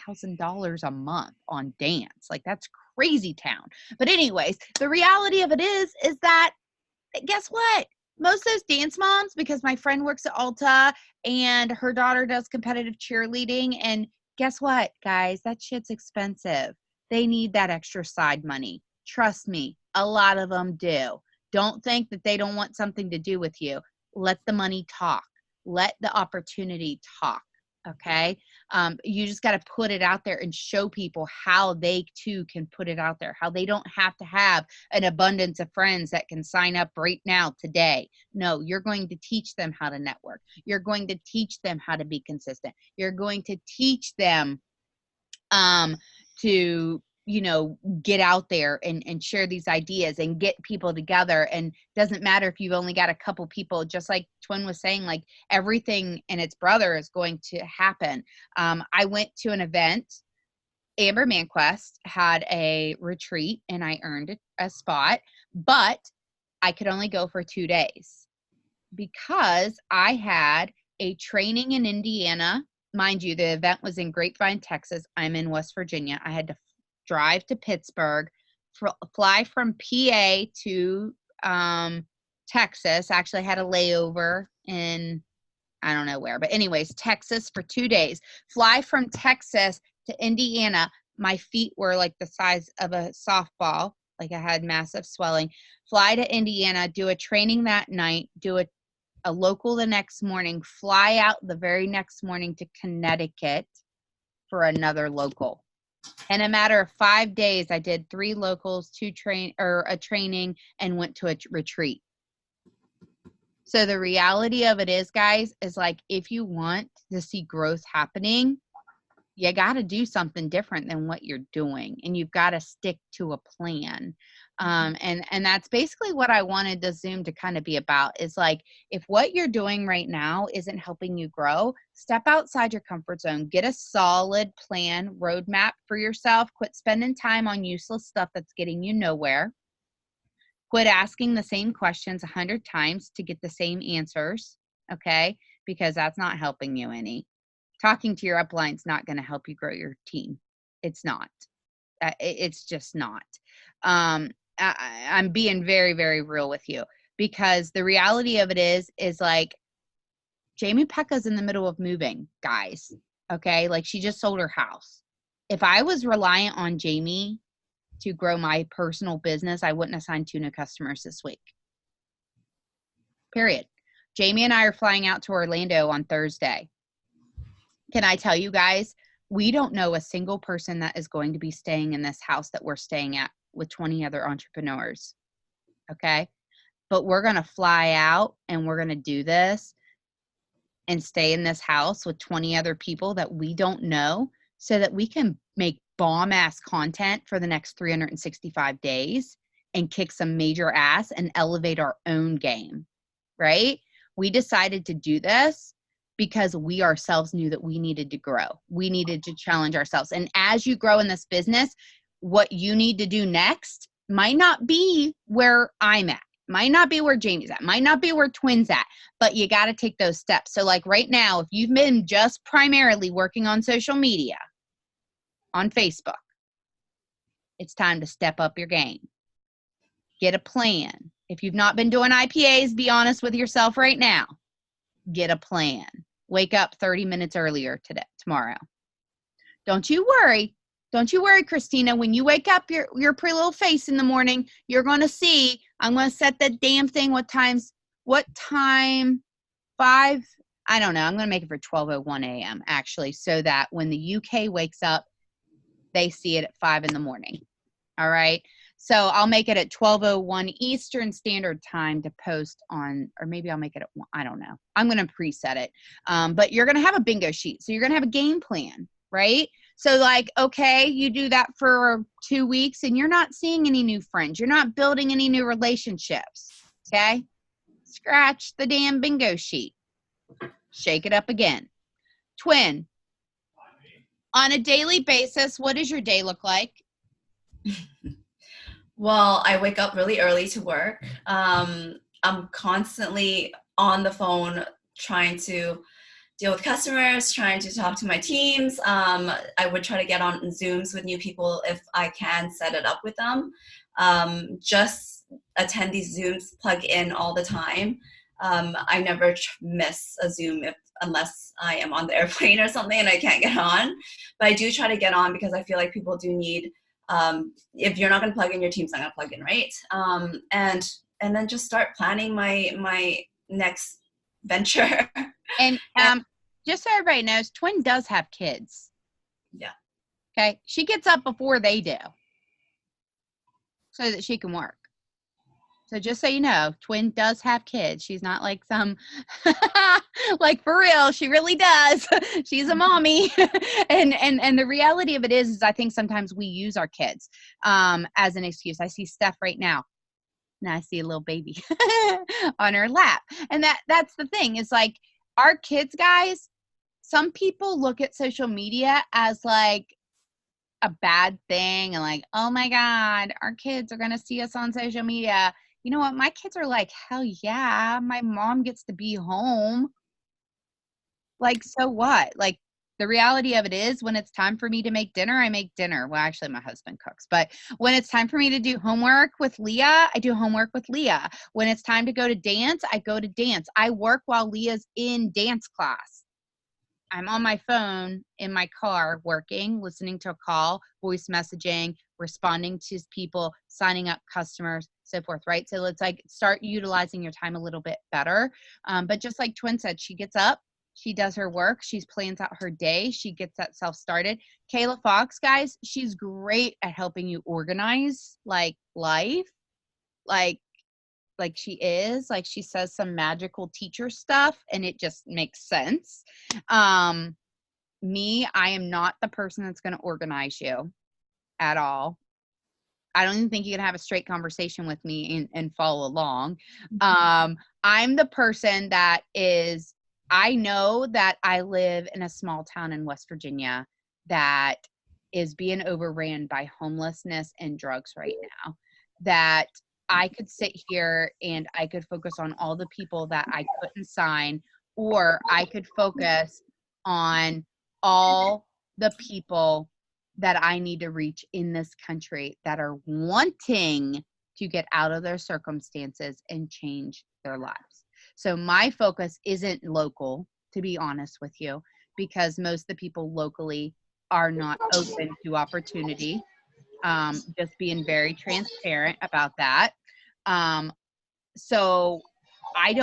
$1,000 a month on dance. Like that's crazy town. But anyways, the reality of it is that guess what? Most of those dance moms, because my friend works at Ulta and her daughter does competitive cheerleading, and guess what, guys? That shit's expensive. They need that extra side money. Trust me, a lot of them do. Don't think that they don't want something to do with you. Let the money talk. Let the opportunity talk. Okay. You just got to put it out there and show people how they too can put it out there, how they don't have to have an abundance of friends that can sign up right now today. No, you're going to teach them how to network. You're going to teach them how to be consistent. You're going to teach them to, get out there and share these ideas and get people together. And doesn't matter if you've only got a couple people, just like Twin was saying, like everything and its brother is going to happen. I went to an event. Amber Manquest had a retreat and I earned a spot, but I could only go for 2 days because I had a training in Indiana. Mind you, the event was in Grapevine, Texas. I'm in West Virginia. I had to drive to Pittsburgh, fly from PA to Texas. Actually, I had a layover in, I don't know where, but anyways, Texas for 2 days. Fly from Texas to Indiana. My feet were like the size of a softball. Like I had massive swelling. Fly to Indiana, do a training that night, do a local the next morning, fly out the very next morning to Connecticut for another local. In a matter of 5 days, I did 3 locals, a training, and went to a retreat. So the reality of it is, guys, is like if you want to see growth happening, you got to do something different than what you're doing, and you've got to stick to a plan. And that's basically what I wanted the Zoom to kind of be about, is like, if what you're doing right now isn't helping you grow, step outside your comfort zone, get a solid plan, roadmap for yourself, quit spending time on useless stuff that's getting you nowhere, quit asking the same questions 100 times to get the same answers, okay? Because that's not helping you any. Talking to your upline is not going to help you grow your team. It's not. It's just not. I'm being very, very real with you, because the reality of it is like Jamie Pecca's in the middle of moving, guys. Okay. Like she just sold her house. If I was reliant on Jamie to grow my personal business, I wouldn't assign 2 new customers this week. Period. Jamie and I are flying out to Orlando on Thursday. Can I tell you guys, we don't know a single person that is going to be staying in this house that we're staying at with 20 other entrepreneurs. Okay. But we're going to fly out and we're going to do this and stay in this house with 20 other people that we don't know, so that we can make bomb ass content for the next 365 days and kick some major ass and elevate our own game. Right. We decided to do this because we ourselves knew that we needed to grow. We needed to challenge ourselves. And as you grow in this business, what you need to do next might not be where I'm at, might not be where Jamie's at, might not be where Twin's at, but you got to take those steps. So like right now, if you've been just primarily working on social media, on Facebook, it's time to step up your game. Get a plan. If you've not been doing IPAs, be honest with yourself right now. Get a plan. Wake up 30 minutes earlier tomorrow. Don't you worry. Don't you worry, Christina. When you wake up your pretty little face in the morning, you're going to see, I'm going to set that damn thing. What time? 5? I don't know. I'm going to make it for 12:01 a.m. actually, so that when the UK wakes up, they see it at 5 in the morning. All right. So I'll make it at 12:01 Eastern Standard Time to post on, or maybe I'll make it at 1. I don't know. I'm going to preset it. But you're going to have a bingo sheet. So you're going to have a game plan, right? So like, okay, you do that for 2 weeks and you're not seeing any new friends. You're not building any new relationships. Okay. Scratch the damn bingo sheet. Shake it up again. Twin, on a daily basis, what does your day look like? Well, I wake up really early to work. I'm constantly on the phone trying to deal with customers, trying to talk to my teams. I would try to get on Zooms with new people if I can set it up with them. Just attend these Zooms, plug in all the time. I never miss a Zoom unless I am on the airplane or something and I can't get on. But I do try to get on because I feel like people do need, if you're not going to plug in, your team's not going to plug in, right? And then just start planning my next venture. And just so everybody knows, Twin does have kids. Yeah. Okay. She gets up before they do so that she can work. So just so you know, Twin does have kids. She's not like some, like for real, she really does. She's a mommy. And the reality of it is I think sometimes we use our kids as an excuse. I see Steph right now. And I see a little baby on her lap. And that's the thing. Is like our kids, guys, some people look at social media as like a bad thing and like, oh my God, our kids are gonna see us on social media. You know what? My kids are like, hell yeah, my mom gets to be home. Like, so what? Like, the reality of it is when it's time for me to make dinner, I make dinner. Well, actually, my husband cooks. But when it's time for me to do homework with Leah, I do homework with Leah. When it's time to go to dance, I go to dance. I work while Leah's in dance class. I'm on my phone in my car working, listening to a call, voice messaging, responding to people, signing up customers, so forth, right? So it's like start utilizing your time a little bit better. But just like Twin said, she gets up, she does her work, she plans out her day, she gets that self started. Kayla Fox, guys, she's great at helping you organize like life, like she is. Like she says some magical teacher stuff and it just makes sense. Me, I am not the person that's going to organize you at all. I don't even think you can have a straight conversation with me and follow along. I'm the person that is, I know that I live in a small town in West Virginia that is being overran by homelessness and drugs right now. That I could sit here and I could focus on all the people that I couldn't sign, or I could focus on all the people that I need to reach in this country that are wanting to get out of their circumstances and change their lives. So my focus isn't local, to be honest with you, because most of the people locally are not open to opportunity. Just being very transparent about that. So I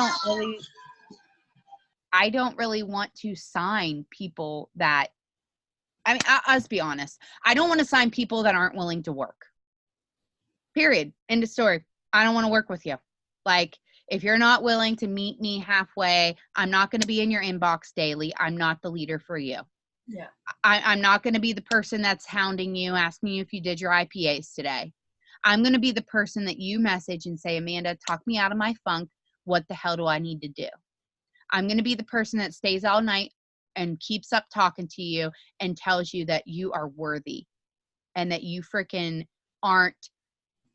don't really want to sign people that, I mean, let's be honest. I don't want to sign people that aren't willing to work. Period. End of story. I don't want to work with you. Like, if you're not willing to meet me halfway, I'm not going to be in your inbox daily. I'm not the leader for you. Yeah. I'm not going to be the person that's hounding you, asking you if you did your IPAs today. I'm going to be the person that you message and say, Amanda, talk me out of my funk. What the hell do I need to do? I'm going to be the person that stays all night and keeps up talking to you and tells you that you are worthy and that you freaking aren't,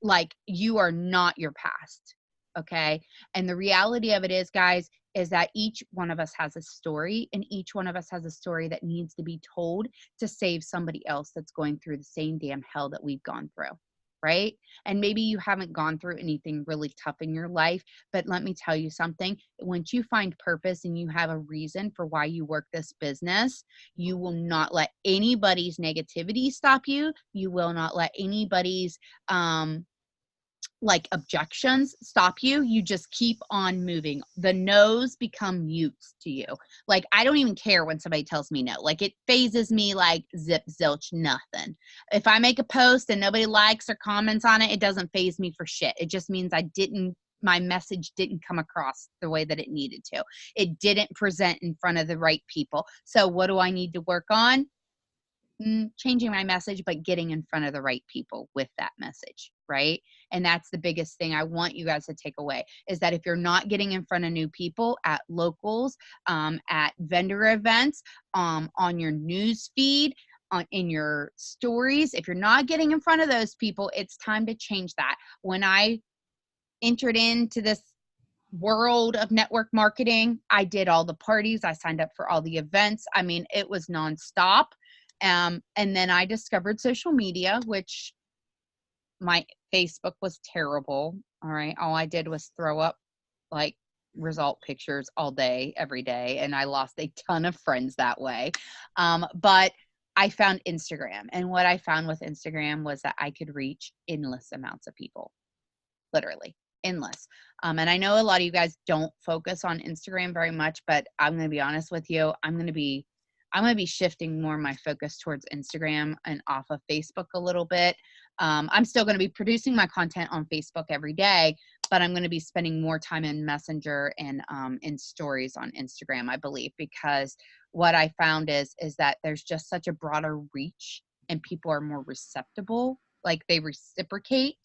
like, you are not your past. Okay. And the reality of it is, guys, is that each one of us has a story, and each one of us has a story that needs to be told to save somebody else that's going through the same damn hell that we've gone through. Right. And maybe you haven't gone through anything really tough in your life, but let me tell you something. Once you find purpose and you have a reason for why you work this business, you will not let anybody's negativity stop you. You will not let anybody's, like, objections stop you. You just keep on moving. The no's become mutes to you. Like, I don't even care when somebody tells me no. Like, it phases me like zip zilch nothing. If I make a post and nobody likes or comments on it, it doesn't phase me for shit. It just means my message didn't come across the way that it needed to. It didn't present in front of the right people. So what do I need to work on? Changing my message, but getting in front of the right people with that message, right? And that's the biggest thing I want you guys to take away, is that if you're not getting in front of new people at locals, at vendor events, on your news feed, in your stories, if you're not getting in front of those people, it's time to change that. When I entered into this world of network marketing, I did all the parties, I signed up for all the events. I mean, it was nonstop. And then I discovered social media, which my Facebook was terrible. All right. All I did was throw up like result pictures all day, every day. And I lost a ton of friends that way. But I found Instagram. And what I found with Instagram was that I could reach endless amounts of people, literally. endless. And I know a lot of you guys don't focus on Instagram very much, but I'm going to be honest with you. I'm going to be shifting more my focus towards Instagram and off of Facebook a little bit. I'm still going to be producing my content on Facebook every day, but I'm going to be spending more time in Messenger and in stories on Instagram, I believe, because what I found is that there's just such a broader reach and people are more receptible. Like they reciprocate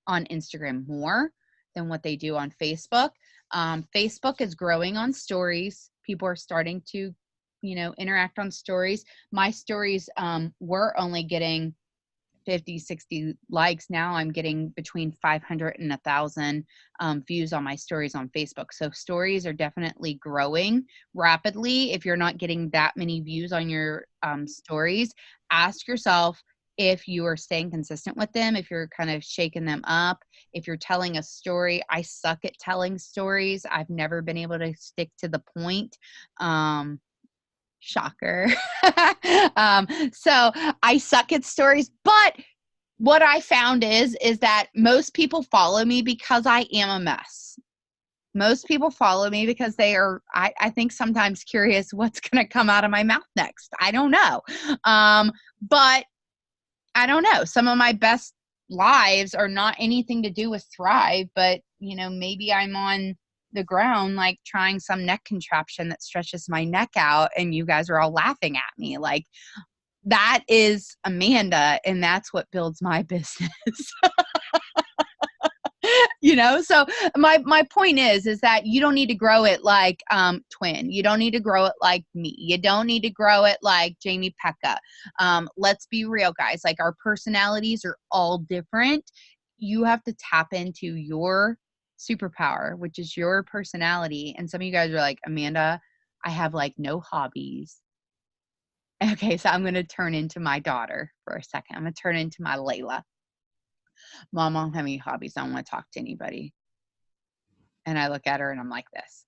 on Instagram more than what they do on Facebook. Facebook is growing on stories. People are starting to, interact on stories. My stories were only getting 50, 60 likes. Now I'm getting between 500 and 1,000 views on my stories on Facebook. So stories are definitely growing rapidly. If you're not getting that many views on your stories, ask yourself if you are staying consistent with them, if you're kind of shaking them up, if you're telling a story. I suck at telling stories. I've never been able to stick to the point. Shocker. So I suck at stories, but what I found is that most people follow me because I am a mess. Most people follow me because they are, I think, sometimes curious what's going to come out of my mouth next. I don't know. But I don't know. Some of my best lives are not anything to do with Thrive, but, maybe I'm on the ground, like trying some neck contraption that stretches my neck out, and you guys are all laughing at me. Like, that is Amanda, and that's what builds my business. So my point is that you don't need to grow it like Twin. You don't need to grow it like me. You don't need to grow it like Jamie Pekka. Let's be real, guys. Like, our personalities are all different. You have to tap into your superpower, which is your personality. And some of you guys are like, Amanda, I have like no hobbies. Okay, so I'm going to turn into my daughter for a second. I'm going to turn into my Layla. Mom, I don't have any hobbies. I don't want to talk to anybody. And I look at her and I'm like this.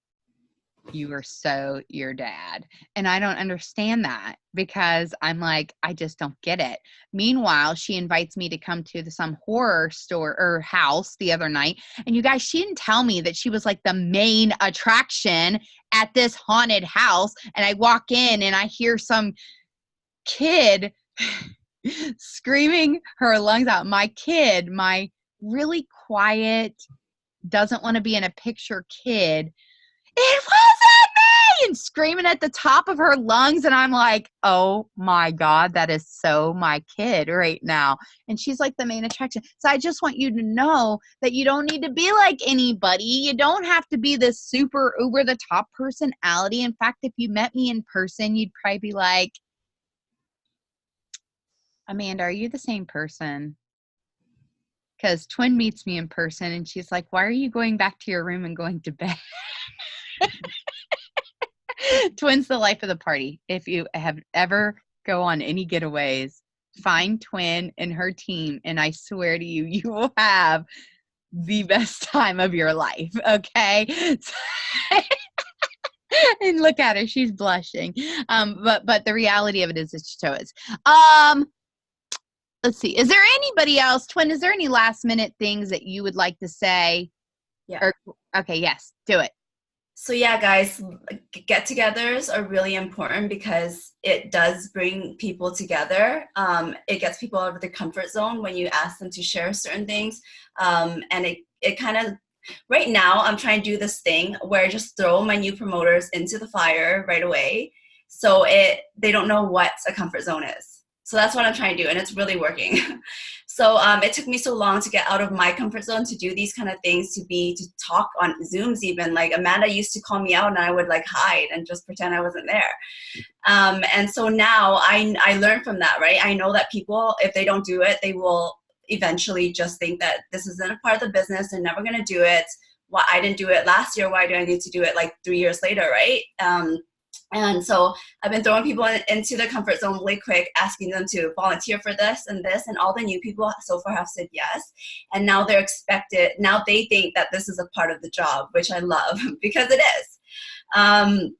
You are so your dad. And I don't understand that because I'm like, I just don't get it. Meanwhile, she invites me to come to some horror store or house the other night. And you guys, she didn't tell me that she was like the main attraction at this haunted house. And I walk in and I hear some kid screaming her lungs out. My kid, my really quiet, doesn't want to be in a picture kid, it wasn't me, and screaming at the top of her lungs. And I'm like, oh my God, that is so my kid right now. And she's like the main attraction. So I just want you to know that you don't need to be like anybody. You don't have to be this super over the top personality. In fact, if you met me in person, you'd probably be like, Amanda, are you the same person? Because Twin meets me in person and she's like, why are you going back to your room and going to bed? Twin's the life of the party. If you have ever go on any getaways, find Twin and her team, and I swear to you, you will have the best time of your life. Okay. And look at her, she's blushing. But the reality of it is it's so is. Let's see. Is there anybody else, Twin? Is there any last minute things that you would like to say? Yeah. Okay. Yes, do it. So yeah, guys, get-togethers are really important because it does bring people together. It gets people out of their comfort zone when you ask them to share certain things. And it kind of, right now, I'm trying to do this thing where I just throw my new promoters into the fire right away. So they don't know what a comfort zone is. So that's what I'm trying to do, and it's really working. So it took me so long to get out of my comfort zone to do these kind of things, to talk on Zooms even. Like, Amanda used to call me out and I would like hide and just pretend I wasn't there. And so now I learned from that, right? I know that people, if they don't do it, they will eventually just think that this isn't a part of the business. They're never going to do it. Why I didn't do it last year, why do I need to do it like 3 years later, right? And so I've been throwing people into the comfort zone really quick, asking them to volunteer for this, and all the new people so far have said yes. And now they're expected, now they think that this is a part of the job, which I love because it is.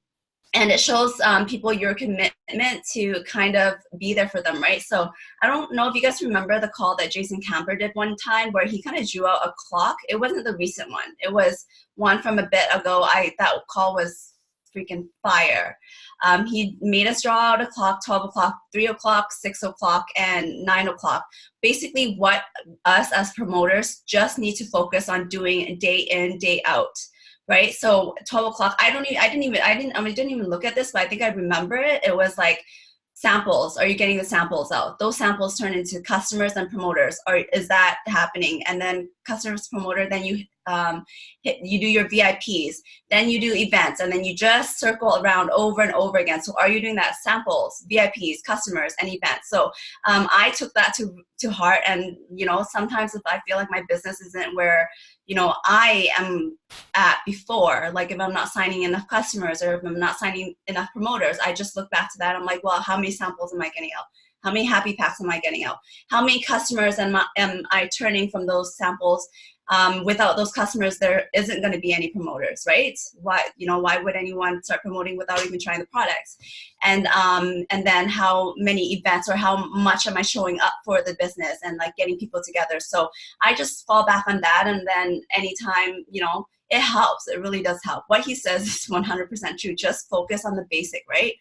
and it shows people your commitment to kind of be there for them, right? So I don't know if you guys remember the call that Jason Camper did one time where he kind of drew out a clock. It wasn't the recent one. It was one from a bit ago. That call was freaking fire. He made us draw out a clock: 12 o'clock, 3 o'clock, 6 o'clock, and 9 o'clock. Basically what us as promoters just need to focus on doing day in, day out. Right. So 12 o'clock, I didn't even look at this, but I think I remember it. It was like samples. Are you getting the samples out? Those samples turn into customers and promoters. Or is that happening? And then customers, promoter, then you you do your VIPs, then you do events, and then you just circle around over and over again. So are you doing that? Samples, VIPs, customers, and events. So I took that to heart. And, sometimes if I feel like my business isn't where, I am at before, like if I'm not signing enough customers or if I'm not signing enough promoters, I just look back to that. I'm like, well, how many samples am I getting out? How many happy packs am I getting out? How many customers am I turning from those samples? Without those customers, there isn't going to be any promoters, right? Why would anyone start promoting without even trying the products? And then how many events or how much am I showing up for the business and like getting people together? So I just fall back on that. And then anytime, it helps. It really does help. What he says is 100% true. Just focus on the basic, right?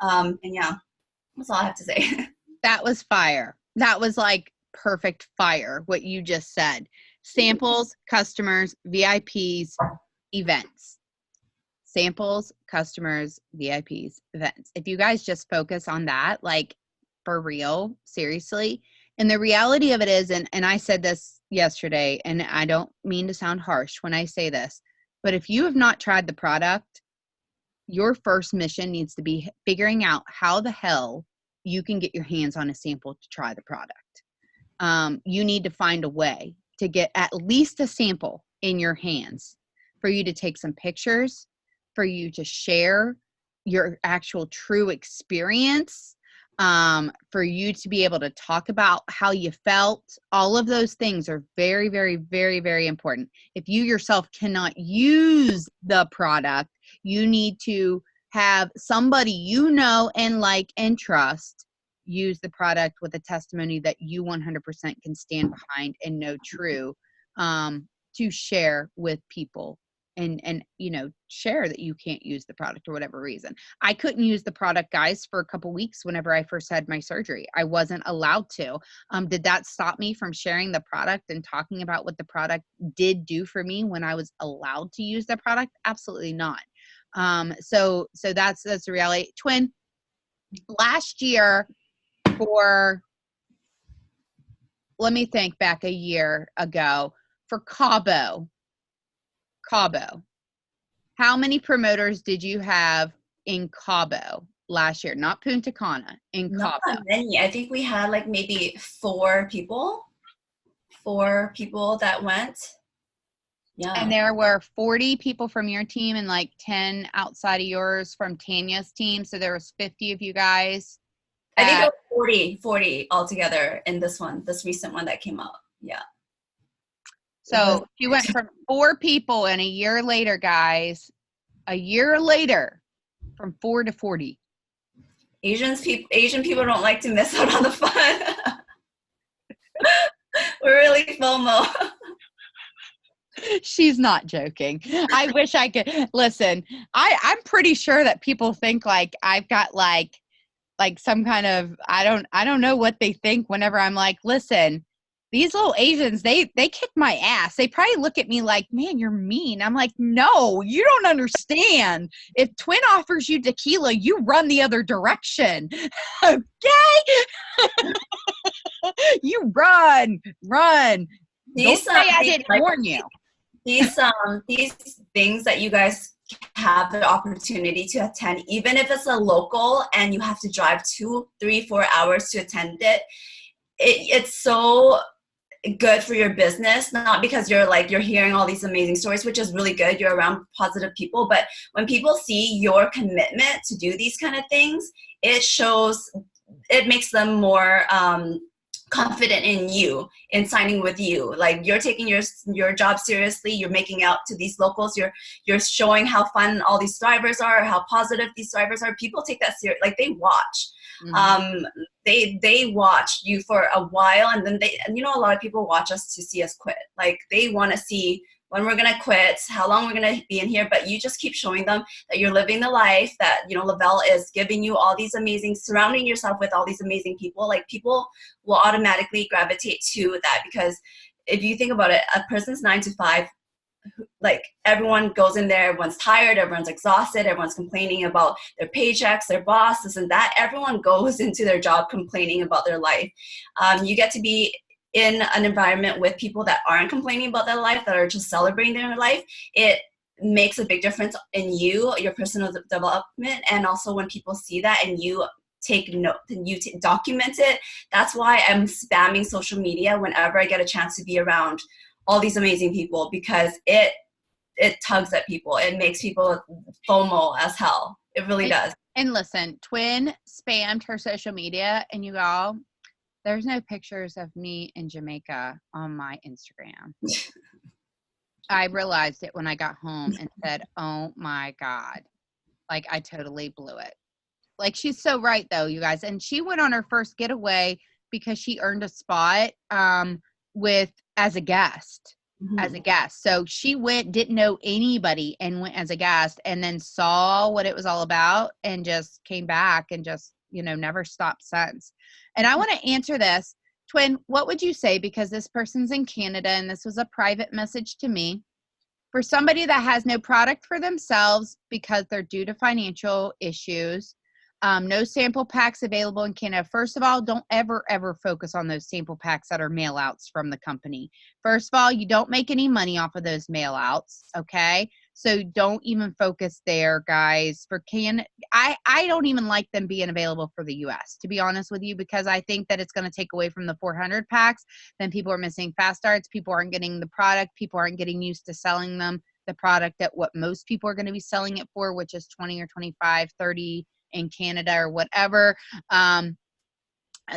And yeah, that's all I have to say. That was fire. That was like perfect fire, what you just said. Samples, customers, VIPs, events. Samples, customers, VIPs, events. If you guys just focus on that, like for real, seriously. And the reality of it is, and I said this yesterday, and I don't mean to sound harsh when I say this, but if you have not tried the product, your first mission needs to be figuring out how the hell you can get your hands on a sample to try the product. You need to find a way to get at least a sample in your hands for you to take some pictures, for you to share your actual true experience, for you to be able to talk about how you felt. All of those things are very, very, very, very important. If you yourself cannot use the product, you need to have somebody you know and like and trust use the product with a testimony that you 100% can stand behind and know true, to share with people and share that you can't use the product for whatever reason. I couldn't use the product, guys, for a couple weeks whenever I first had my surgery. I wasn't allowed to. Did that stop me from sharing the product and talking about what the product did do for me when I was allowed to use the product? Absolutely not. So that's the reality. Twin, last year, let me think back a year ago, for Cabo, how many promoters did you have in Cabo last year? Not Punta Cana, in Not Cabo. that many. I think we had like maybe four people that went. Yeah. And there were 40 people from your team and like 10 outside of yours from Tanya's team. So there was 50 of you guys. I think it was 40 altogether in this recent one that came out. Yeah. So you went from 4 people, and a year later, guys, from 4 to 40. Asian people don't like to miss out on the fun. We're really FOMO. She's not joking. I wish I could. Listen, I'm pretty sure that people think like I've got like some kind of, I don't know what they think whenever I'm like, listen, these little Asians, they kick my ass. They probably look at me like, man, you're mean. I'm like, no, you don't understand. If Twin offers you tequila, you run the other direction. Okay? You run. Don't say I didn't warn you. These things that you guys have the opportunity to attend, even if it's a local and you have to drive 2, 3, 4 hours to attend it's so good for your business, not because you're hearing all these amazing stories, which is really good. You're around positive people, but when people see your commitment to do these kind of things, it makes them more confident in you, in signing with you. Like you're taking your job seriously, you're making out to these locals, you're showing how fun all these drivers are, how positive these drivers are. People take that serious, like they watch. Mhm. um they watch you for a while, and then they, and a lot of people watch us to see us quit. Like they want to see when we're gonna quit, how long we're gonna be in here, but you just keep showing them that you're living the life, that Lavelle is giving you all these amazing, surrounding yourself with all these amazing people. Like people will automatically gravitate to that, because if you think about it, a person's 9 to 5, like everyone goes in there, everyone's tired, everyone's exhausted, everyone's complaining about their paychecks, their boss, this and that. Everyone goes into their job complaining about their life. You get to be in an environment with people that aren't complaining about their life, that are just celebrating their life. It makes a big difference in you, your personal development, and also when people see that and you take note and you document it. That's why I'm spamming social media whenever I get a chance to be around all these amazing people, because it tugs at people. It makes people FOMO as hell. It really And, does. and listen, Twin spammed her social media, and you all, there's no pictures of me in Jamaica on my Instagram. I realized it when I got home and said, oh my God, like I totally blew it. Like she's so right though, you guys. And she went on her first getaway because she earned a spot with as a guest. As a Mhm. guest. So she went, didn't know anybody, and went as a guest, and then saw what it was all about and just came back and just, never stopped since. And I want to answer this. Twin, what would you say? Because this person's in Canada and this was a private message to me. For somebody that has no product for themselves because they're due to financial issues, no sample packs available in Canada. First of all, don't ever focus on those sample packs that are mail outs from the company. First of all, you don't make any money off of those mail outs. Okay. So don't even focus there, guys. For I don't even like them being available for the US, to be honest with you, because I think that it's going to take away from the 400 packs. Then people are missing fast starts. People aren't getting the product. People aren't getting used to selling them the product at what most people are going to be selling it for, which is 20 or 25, 30 in Canada or whatever.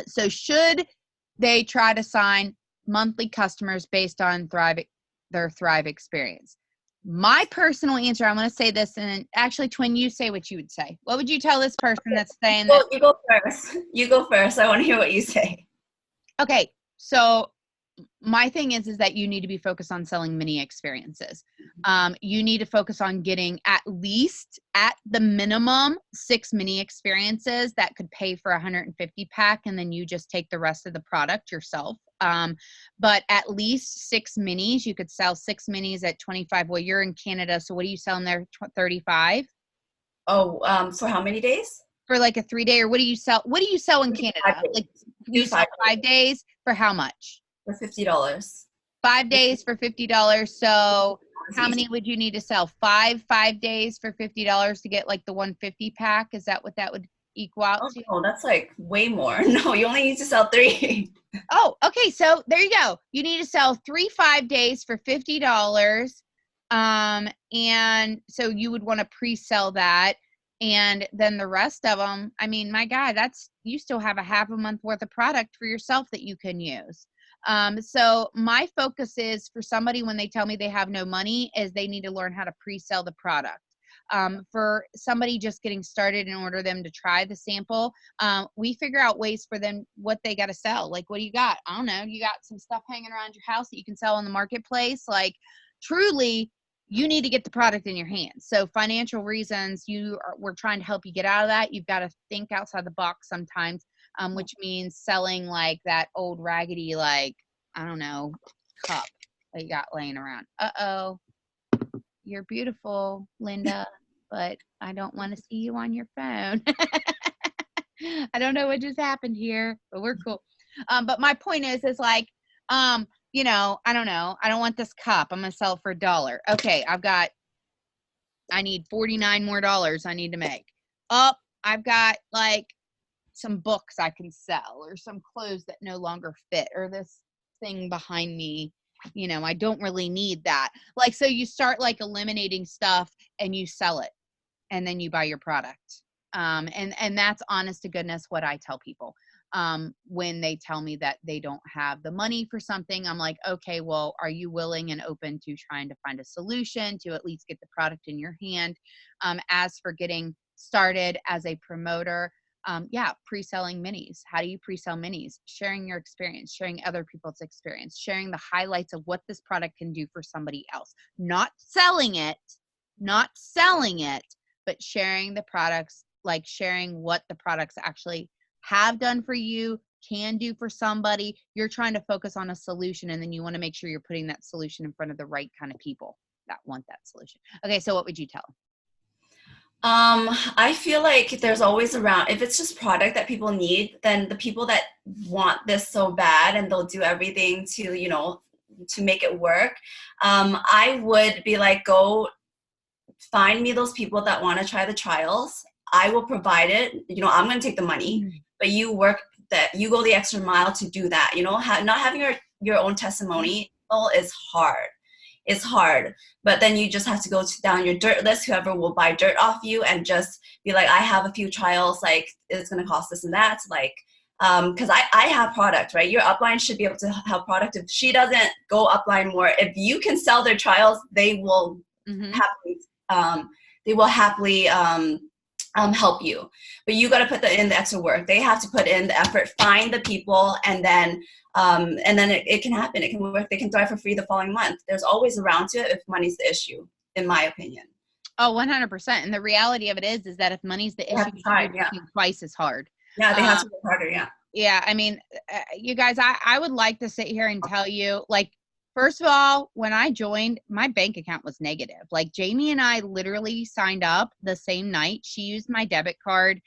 So should they try to sign monthly customers based on their Thrive experience? My personal answer, I'm going to say this, and actually, Twin, you say what you would say. What would you tell this person that's saying that? Well, you go first. You go first. I want to hear what you say. Okay, so my thing is that you need to be focused on selling mini experiences. You need to focus on getting at the minimum 6 mini experiences that could pay for 150 pack, and then you just take the rest of the product yourself. But at least 6 minis. You could sell 6 minis at 25. Well, you're in Canada, so what are you selling there? 35 Oh, for how many days? for like a 3-day, or what do you sell? What do you sell in 5 Canada? days. Like Do you sell 5 days 5 days for how much? for $50. 5 days for $50. So That's how easy. many would you need to sell? 5 days for $50 to get like the 150 pack? Is that what that would equal out Oh to? no, that's like way more. No, you only need to sell 3. Oh, okay. So there you go. You need to sell 5 days for $50. And so you would want to pre-sell that. And then the rest of them, I mean, my God, you still have a half a month worth of product for yourself that you can use. So my focus is for somebody when they tell me they have no money is they need to learn how to pre-sell the product. For somebody just getting started, in order them to try the sample, we figure out ways for them what they got to sell. Like, what do you got? I don't know. You got some stuff hanging around your house that you can sell on the marketplace. Like, truly, you need to get the product in your hands. So financial reasons, we're trying to help you get out of that. You've got to think outside the box sometimes, which means selling like that old raggedy, like, I don't know, cup that you got laying around. Uh-oh, you're beautiful, Linda, but I don't want to see you on your phone. I don't know what just happened here, but we're cool. But my point is like, I don't know. I don't want this cup. I'm gonna sell it for $1. Okay, I need $49 more I need to make. Oh, I've got like some books I can sell, or some clothes that no longer fit, or this thing behind me. I don't really need that. Like, so you start like eliminating stuff and you sell it, and then you buy your product. And that's honest to goodness what I tell people. When they tell me that they don't have the money for something, I'm like, okay, well, are you willing and open to trying to find a solution to at least get the product in your hand? As for getting started as a promoter, yeah, pre-selling minis. How do you pre-sell minis? Sharing your experience, sharing other people's experience, sharing the highlights of what this product can do for somebody else. Not selling it, but sharing the products, like sharing what the products actually have done for you, can do for somebody. You're trying to focus on a solution, and then you want to make sure you're putting that solution in front of the right kind of people that want that solution. Okay, so what would you tell? I feel like there's always around, if it's just product that people need, then the people that want this so bad and they'll do everything to, to make it work. I would be like, go find me those people that want to try the trials. I will provide it. I'm going to take the money, but you work that you go the extra mile to do that. Not having your own testimony is hard. It's hard, but then you just have to go down your dirt list, whoever will buy dirt off you, and just be like, I have a few trials, like it's going to cost this and that, like, because I have product, right? Your upline should be able to have product. If she doesn't, go upline more. If you can sell their trials, they will happily, um, help you. But you got to put in the extra work. They have to put in the effort, find the people, and then it can happen. It can work. They can thrive for free the following month. There's always a round to it if money's the issue, in my opinion. Oh, 100%. And the reality of it is that if money's the issue, you're working twice as hard. Yeah, they have to work harder. Yeah. Yeah, I mean, you guys, I would like to sit here and tell you, like, first of all, when I joined, my bank account was negative. Like, Jamie and I literally signed up the same night. She used my debit card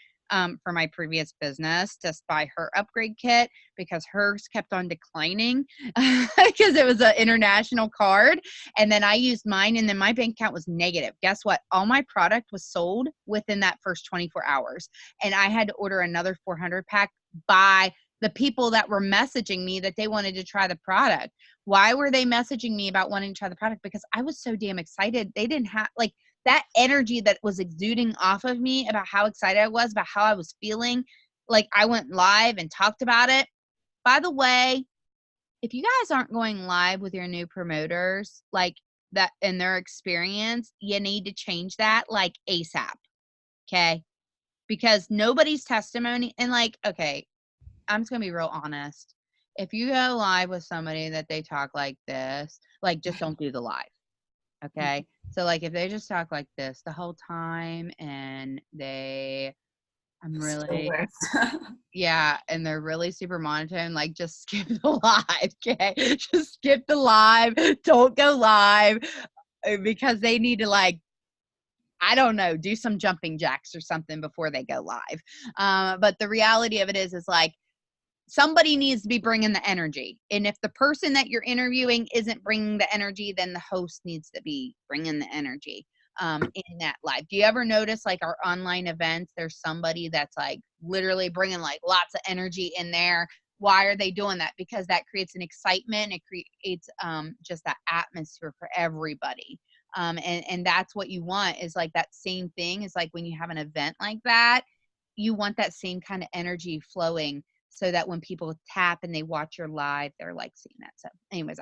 for my previous business to buy her upgrade kit because hers kept on declining because it was an international card. And then I used mine, and then my bank account was negative. Guess what? All my product was sold within that first 24 hours. And I had to order another 400 pack by the people that were messaging me that they wanted to try the product. Why were they messaging me about wanting to try the product? Because I was so damn excited. They didn't have, like, that energy that was exuding off of me about how excited I was, about how I was feeling. Like, I went live and talked about it. By the way, if you guys aren't going live with your new promoters, like that in their experience, you need to change that like ASAP. Okay. Because nobody's testimony, and like, okay, I'm just gonna be real honest. If you go live with somebody that they talk like this, like, just don't do the live. Okay. So like if they just talk like this the whole time and I'm really, yeah, and they're really super monotone, like, just skip the live. Okay. Just skip the live. Don't go live because they need to, like, I don't know, do some jumping jacks or something before they go live. But the reality of it is like, somebody needs to be bringing the energy. And if the person that you're interviewing isn't bringing the energy, then the host needs to be bringing the energy in that live. Do you ever notice, like, our online events, there's somebody that's like literally bringing like lots of energy in there? Why are they doing that? Because that creates an excitement. It creates just that atmosphere for everybody. And that's what you want, is like that same thing is like when you have an event like that, you want that same kind of energy flowing so that when people tap and they watch your live, they're like seeing that. So anyways,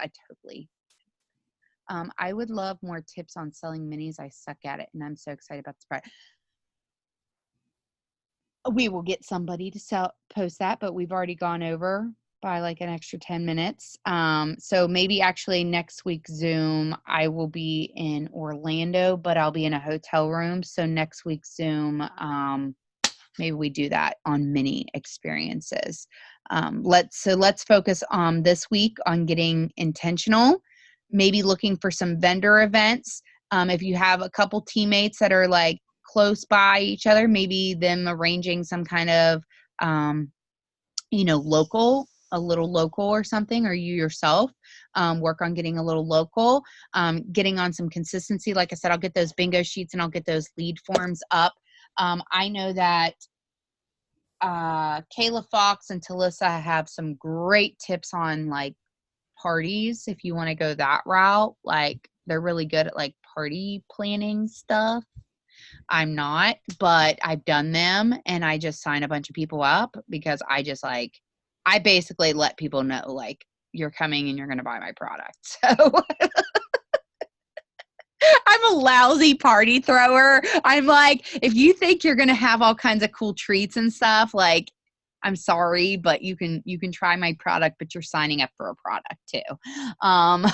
I would love more tips on selling minis. I suck at it, and I'm so excited about this product. We will get somebody to post that, but we've already gone over by like an extra 10 minutes. So maybe actually next week Zoom, I will be in Orlando, but I'll be in a hotel room. So next week Zoom, maybe we do that on mini experiences. Let's focus on this week on getting intentional, maybe looking for some vendor events. If you have a couple teammates that are like close by each other, maybe them arranging some kind of, a little local or something, or you yourself work on getting a little local, getting on some consistency. Like I said, I'll get those bingo sheets and I'll get those lead forms up. I know that Kayla Fox and Talissa have some great tips on like parties. If you want to go that route, like they're really good at like party planning stuff. I'm not, but I've done them, and I just sign a bunch of people up because I just like, I basically let people know, like, you're coming and you're going to buy my product. So I'm a lousy party thrower. I'm like, if you think you're going to have all kinds of cool treats and stuff, like, I'm sorry, but you can try my product, but you're signing up for a product too. Um,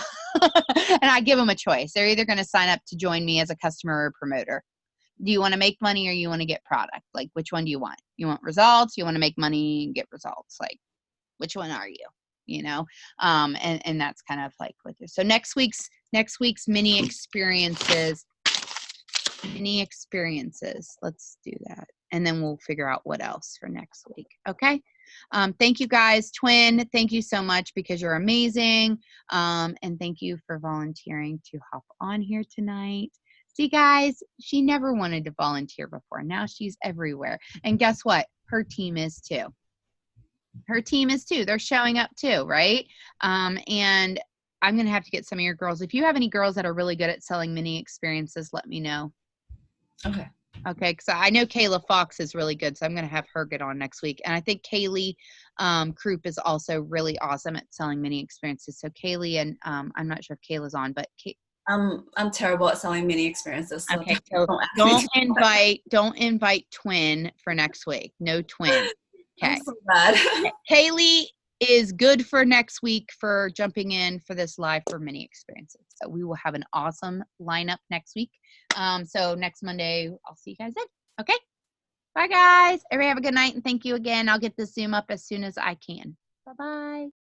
and I give them a choice. They're either going to sign up to join me as a customer or promoter. Do you want to make money or you want to get product? Like, which one do you want? You want results? You want to make money and get results? Like, which one are you? You know, and that's kind of like what this. So next week's mini experiences. Let's do that, and then we'll figure out what else for next week. Okay. Thank you guys, Twin. Thank you so much because you're amazing. And thank you for volunteering to hop on here tonight. See, guys, she never wanted to volunteer before. Now she's everywhere. And guess what? Her team is too. Her team is too. They're showing up too, right? And I'm going to have to get some of your girls. If you have any girls that are really good at selling mini experiences, let me know. Okay. Okay, because I know Kayla Fox is really good, so I'm going to have her get on next week. And I think Kaylee Krupp is also really awesome at selling mini experiences. So Kaylee and I'm not sure if Kayla's on, but I'm terrible at selling mini experiences, so okay. So don't ask me to. don't invite Twin for next week. No Twin. I'm Okay. so bad. Kaylee is good for next week for jumping in for this live for mini experiences. So we will have an awesome lineup next week. So next Monday, I'll see you guys then. Okay. Bye, guys. Everybody have a good night, and thank you again. I'll get the Zoom up as soon as I can. Bye-bye.